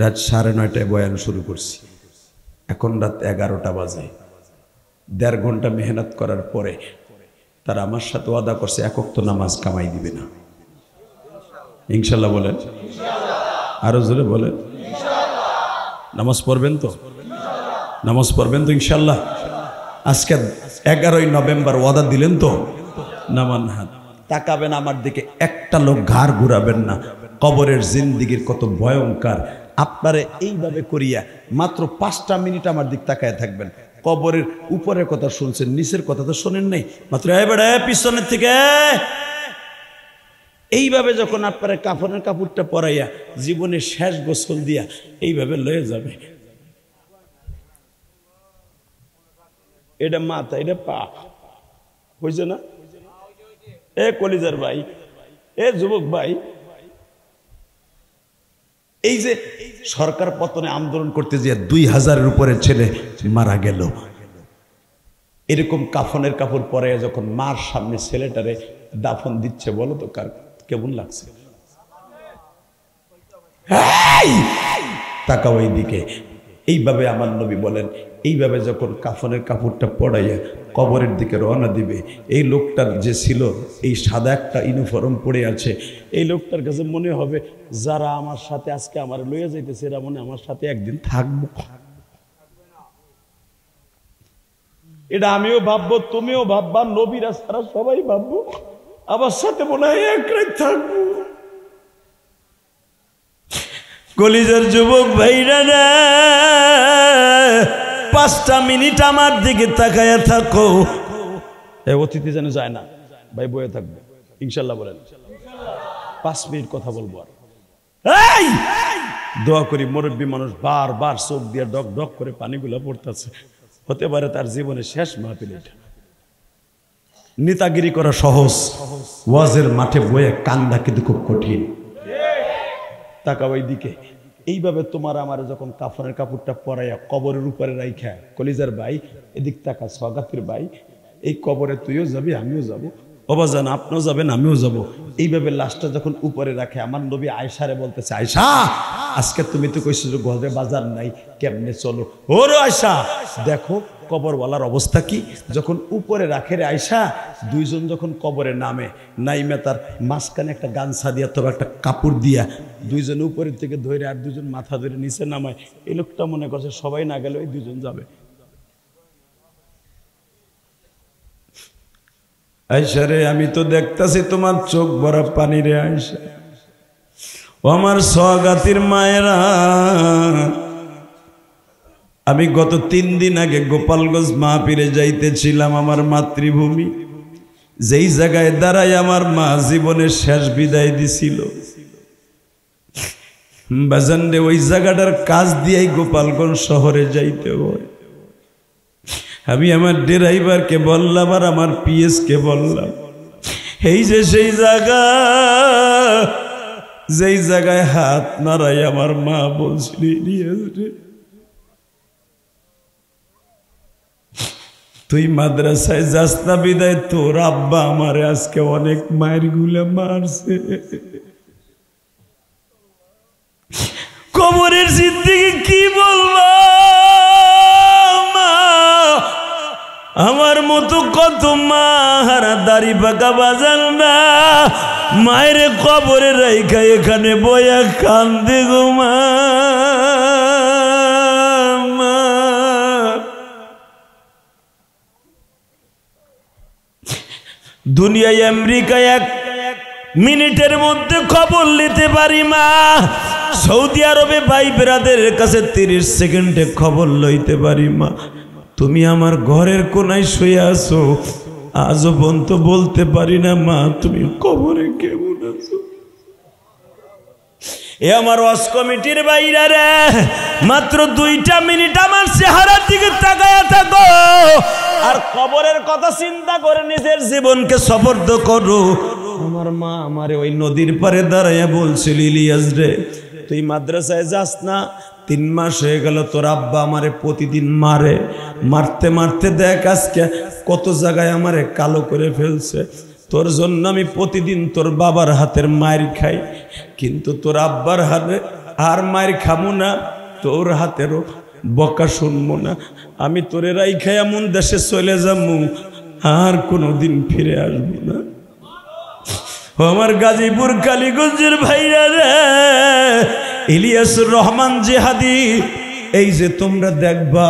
রাত 9:30টায় বয়ান শুরু করছি, এখন রাত 11টা বাজে। 1.5 ঘন্টা মেহনত করার পরে তারা আমার সাথে ওয়াদা করছে 1 ওয়াক্ত নামাজ কামাই দিবে না। ইনশাল্লাহ বলেন, আরো জোরে বলেন। নামাজ পড়বেন তো? নামাজ পড়বেন তো ইনশাল্লাহ? আজকে 11ই নভেম্বর ওয়াদা দিলেন তো? নামান হাত, তাকাবেন আমার দিকে, একটা লোক ঘাড় ঘুরাবেন না। কবরের জিন্দিগির কত ভয়ঙ্কর, আপনারে এইভাবে করিয়া মাত্র 5টা মিনিট আমার দিক তাকায় থাকবেন। কবরের উপরের কথা শুনছেন, নিচের কথা তো শোনেন নাই। মাত্র পিছনের থেকে এইভাবে যখন আপনারা কাফনের কাপড়টা পরাইয়া জীবনের শেষ গোসল দিয়া এইভাবে লয়ে যাবে, এটা মাথা, এটা পা, হয়েছে না? এ কলিজার ভাই, এ যুবক ভাই, এই যে সরকার পতনে আন্দোলন করতে যে 2000-এর উপরে ছেলে মারা গেল, এরকম কাফনের কাপড় পরে যখন মার সামনে ছেলেটারে দাফন দিচ্ছে, বলো তো কার কেমন লাগছে? তাকাও এইদিকে। এইভাবে আমার নবী বলেন, এইভাবে যখন কাফনের কাপড়টা পরাইয়া কবরের দিকে রওনা দিবে, এই লোকটার যে ছিল এই সাদা একটা ইউনিফর্ম পরে আছে, এই লোকটার কাছে মনে হবে যারা আমার সাথে আজকে আমার লইয়া যাইতেছে এরা মনে আমার সাথে একদিন থাকবো। এটা আমিও ভাববো, তুমিও ভাববা, নবীরা সারা সবাই ভাববো আমার সাথে মনে হয় এক রাত থাকবো। কলিজার যুবক ভাইরা না, 5টা মিনিট আমার দিকে তাকায়া থাকো। অতিথি যেন যায় না ভাই, বয়ে থাকবে ইনশাল্লাহ বলেন। 5 মিনিট কথা বলবো আর দোয়া করি। মুরব্বী মানুষ বারবার চোখ দিয়ে ডক ডক করে পানিগুলা পড়তেছে, হতে পারে তার জীবনের শেষ মাহফিল এটা। নেতাগিরি করা সহজ, ওয়াজের মাঠে বয়ে কান্দা কিন্তু খুব কঠিন। তাকাও এইদিকে। এইভাবে তোমার আমার যখন কাফনের কাপড়টা পরাইয়া কবরের উপরে রাইখা, কলিজার ভাই এদিক তাকা, সওগাতের ভাই, এই কবরে তুইও যাবি আমিও যাবো, অবাজান আপনিও যাবেন আমিও যাব। এইভাবে লাশটা যখন উপরে রাখে, আমার নবী আয়েশারে বলতেছে, আয়েশা আজকে তুমি তো কইছো যে ঘরে বাজার নাই, কেমনে চলো? ওরে আয়েশা দেখো কবরওয়ালার অবস্থা কি। যখন উপরে রাখে রে আয়েশা, দুইজন যখন কবরে নামে, নাইমে তার মাঝখানে একটা গামছা দিয়া তবে একটা কাপড় দিয়া দুইজন উপরের থেকে ধরে আর দুজন মাথা ধরে নিচে নামায়। এই লোকটা মনে করছে সবাই না গেলে ওই দুজন যাবে। আয়েশা রে আমি তো দেখতাছি তোমার চোখ ভরা পানি রে আয়েশা। ও আমার সওগাতির মায়েরা, আমি গত 3 দিন আগে গোপালগঞ্জ মাহফিলে যাইতেছিলাম, আমার মাতৃভূমি, যেই জায়গায় দাঁড়াই আমার মা জীবনের শেষ বিদায় দিছিল। বাজানরে ওই জায়গাটার কাজ দিয়েই গোপালগঞ্জ শহরে যাইতে হয়। আমি আমার ড্রাইভারকে বললাম আর আমার পিএস কে বললাম, এই যে সেই জায়গা, যেই জায়গায় হাত নাড়াই আমার মা বলছিল তুই মাদ্রাসায় যাস না বিদায় তোর আব্বা আমারে আজকে অনেক মায়ের গুলা মারছে। কবরের জিন্দেগি কি বলবো মা, আমার মতো কত মা হারা দাড়ি পাকা বাজার না, মায়ের কবরে রাইখা এখানে বয়া কান্দে গো মা। দুনিয়ায় আমেরিকায় 1 মিনিটের মধ্যে খবর নিতে পারি মা, সৌদি আরবে ভাই ব্রাদারের কাছে 30 সেকেন্ডে খবর লইতে পারি মা। তুমি আমার ঘরের কোনায় শুয়ে আছো, আজও পর্যন্ত বলতে পারি না মা তুমি কবরে কেমন আছো। এ আমার ওয়াজ কমিটির বাইরা রে, মাত্র 2টা মিনিট আমার চেহারার দিকে তাকায়া থাকো। আর কবরের কথা চিন্তা করে নিজের জীবনকে সফর্দ করো। আমার মা আমারে ওই নদীর পারে দাঁড়াইয়া বলছিল, ইলিয়াস রে তুই মাদ্রাসায় যাস না, 3 মাস হয়ে গেল তোর আব্বা আমারে প্রতিদিন মারে, মারতে মারতে দেখ আজকে কত জায়গায় আমারে কালো করে ফেলছে। তোর জন্য আমি প্রতিদিন তোর বাবার হাতের মায়ের খাই, কিন্তু তোর আব্বার হাতে আর মায়ের খাবো না, তোর হাতেরও বকা শুনবো না। আমি তোরে রাইখা এমন দেশে চলে যাবো আর কোনোদিন ফিরে আসবো না। আমার গাজীপুর কালীগঞ্জের ভাইরা রে, ইলিয়াসুর রহমান জিহাদি, এই যে তোমরা দেখবা,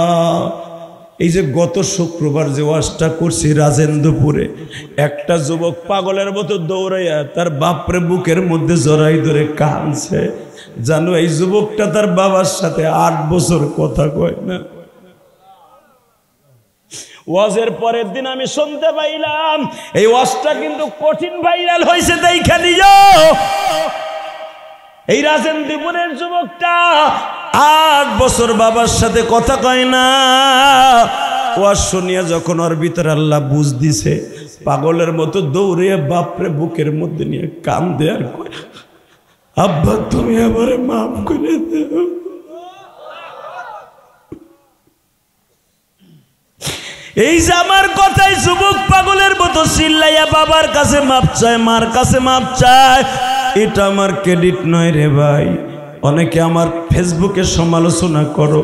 এই যে গত শুক্রবার যে ওয়াজটা করছি রাজেন্দ্রপুরে, একটা যুবক পাগলের মতো দৌড়াইয়া তার বাপরে বুকের মধ্যে জড়াই ধরে কাঁদছে। জানো এই যুবকটা তার বাবার সাথে 8 বছর কথা কয় না। ওয়াজের পরের দিন আমি শুনতে পাইলাম এই ওয়াজটা কিন্তু কঠিন ভাইরাল হয়েছে। দেখে যাও এই রাজেন্দ্রপুরের যুবকটা 8 বছর বাবার সাথে কথা কয় না। ওয়াজ শুনিয়া যখন ওর ভিতরে আল্লাহ বুঝ দিছে, পাগলের মতো দৌড়ে বাপরে বুকের মধ্যে নিয়ে কান্দে আর কয়, আব্বা তুমি আমারে মাফ করে দাও। এই যে আমার কথাই যুবক পাগলের মতো চিল্লাইয়া বাবার কাছে মাপ চায়, মার কাছে মাপ চায়, এটা আমার ক্রেডিট নয় রে ভাই। অনেকে আমার ফেসবুকে সমালোচনা করো,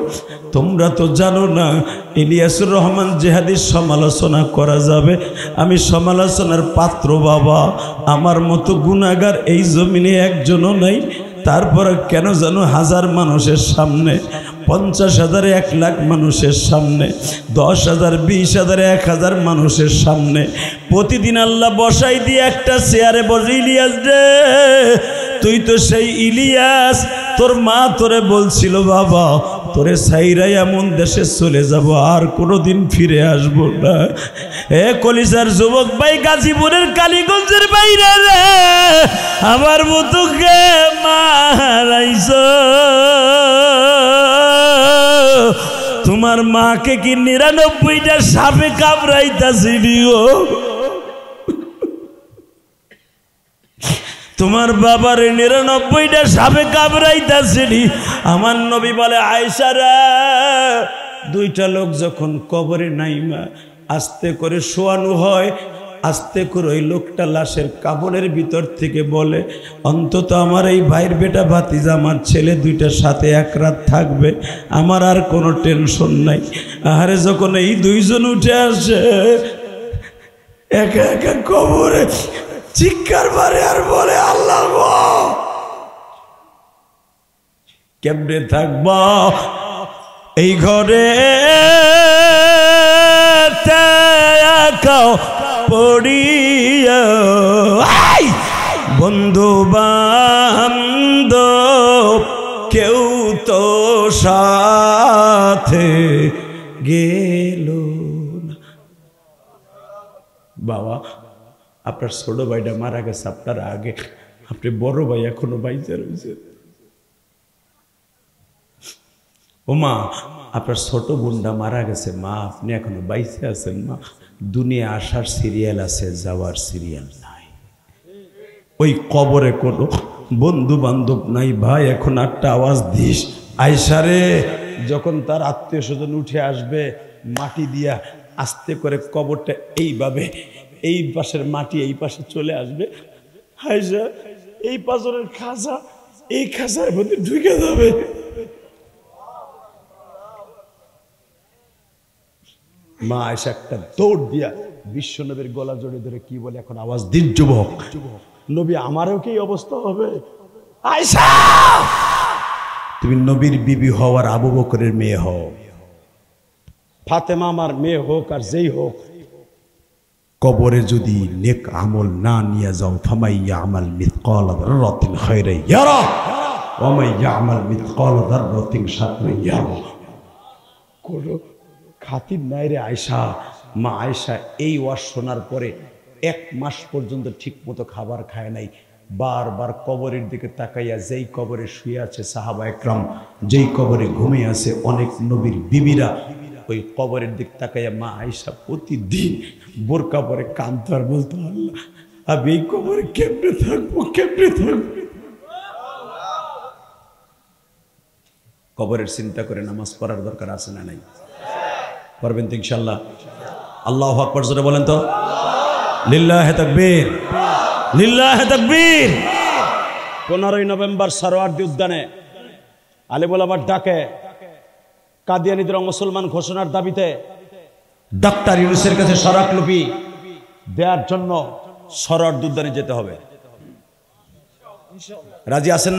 তোমরা তো জানো না ইলিয়াসুর রহমান জিহাদির সমালোচনা করা যাবে। আমি সমালোচনার পাত্র বাবা, আমার মতো গুনাহগার এই জমিনে একজনও নাই। তারপরে কেন জানো হাজার মানুষের সামনে, 50,000 1 লাখ মানুষের সামনে, 10,000 20,000 1000 মানুষের সামনে প্রতিদিন আল্লাহ বসাই দিয়ে একটা চেয়ারে বসে, ইলিয়াস রে তুই তো সেই ইলিয়াস, তোর মা তোরে বলছিল বাবা তোরে সাইরাই এমন দেশে চলে যাব আর কোনোদিন ফিরে আসবো না। এ কলিজার যুবক ভাই, গাজীপুরের কালীগঞ্জের বাইরে রে, আমার মতো কে মারাইছ, তোমার মাকে কি 99টা সাপে কামড়াইতাছিলিও? তোমার বাবার 99টা সাপে কামড়াইতাছিলি? আমার নবী বলে, আয়েশা রে, 2টা লোক যখন কবরে নাইমা আস্তে করে শোয়ানো হয়, আস্তে করে ওই লোকটা লাশের কাপড়ের ভিতর থেকে বলে, অন্তত আমার এই ভাইয়ের বেটা ভাতিজা আমার ছেলে 2টার সাথে 1 রাত থাকবে, আমার আর কোনো টেনশন নাই। আহারে যখন এই 2 জন উঠে আসে একা একা কবরে চিৎকার মারে আর বলে, আল্লাহ গো কেমনে থাকবা এই ঘরে পড়িয়া, বন্ধু বান্ধব কেউ তো সাথে গেল না। বাবা আপনার ছোট ভাইটা মারা গেছে আপনার আগে, আপনি বড় ভাই এখনো বাইচে রয়েছে। ও মা আপনার ছোট বোনটা মারা গেছে, মা আপনি এখনো বাইচে আছেন। মা দুনিয়া আসার সিরিয়াল আছে, যাওয়ার সিরিয়াল নাই। ওই কবরে কোনো বন্ধু বান্ধব নাই। ভাই এখন একটা আওয়াজ দিস, আয়সারে যখন তার আত্মীয় স্বজন উঠে আসবে মাটি দিয়া আস্তে করে কবরটা এইভাবে, এই পাশের মাটি এই পাশে চলে আসবে, আয়সা এই পাথরের খাঁচা এই খাঁচার মধ্যে ঢুকে যাবে। মা আয়সা একটা দৌড় দিয়া বিশ্বনবীর গলা জড়িয়ে ধরে কি বলে, এখন আওয়াজ দিন যুবক, নবী আমারও কি অবস্থা হবে? আয়সা তুমি নবীর বিবি হওয়ার আবু বকরের মেয়ে হও, ফাতেমা আমার মেয়ে হোক আর যেই হোক, কবরে যদি নেক আমল না নিয়ে যাও, ফামাইয়া আমাল মিথকাল যাররাতিন খায়রা ইয়ারা ওয়া মাইয়া আমাল মিথকাল যাররাতিন শাররা ইয়ারা। কোনো খাতির নাই রে আয়সা। মা আয়সা এই ওয়াজ শোনার পরে 1 মাস পর্যন্ত ঠিক মতো খাবার খায় নাই। বারবার কবরের দিকে তাকাইয়া, যেই কবরে শুয়ে আছে সাহাবা একরাম, যেই কবরে ঘুমিয়ে আছে অনেক নবীর বিবিরা, ওই কবরের দিক তাকাইয়া মা আয়েশা প্রতিদিন বোরকা পরে কাঁদতো আর বলতো, আল্লাহ আমি এই কবরে কেমনে থাকবো, কেমনে থাকবো। কবরের চিন্তা করে নামাজ পড়ার দরকার আছে না নাই? পারবেন তো ইনশাআল্লাহ? আল্লাহু আকবার জোরে বলেন তো। লিল্লাহে তাকবীর, লিল্লাহে তাকবীর। 15ই নভেম্বর সরোয়ার্দী উদ্যানে আলেমুল আমার ডাকে কাদিয়ানীদের মুসলমান ঘোষণার দাবিতে ডাক্তার ইউনূসের কাছে স্মারকলিপি দেওয়ার জন্য সরোয়ার্দী উদ্যানে যেতে হবে। রাজি আছেন?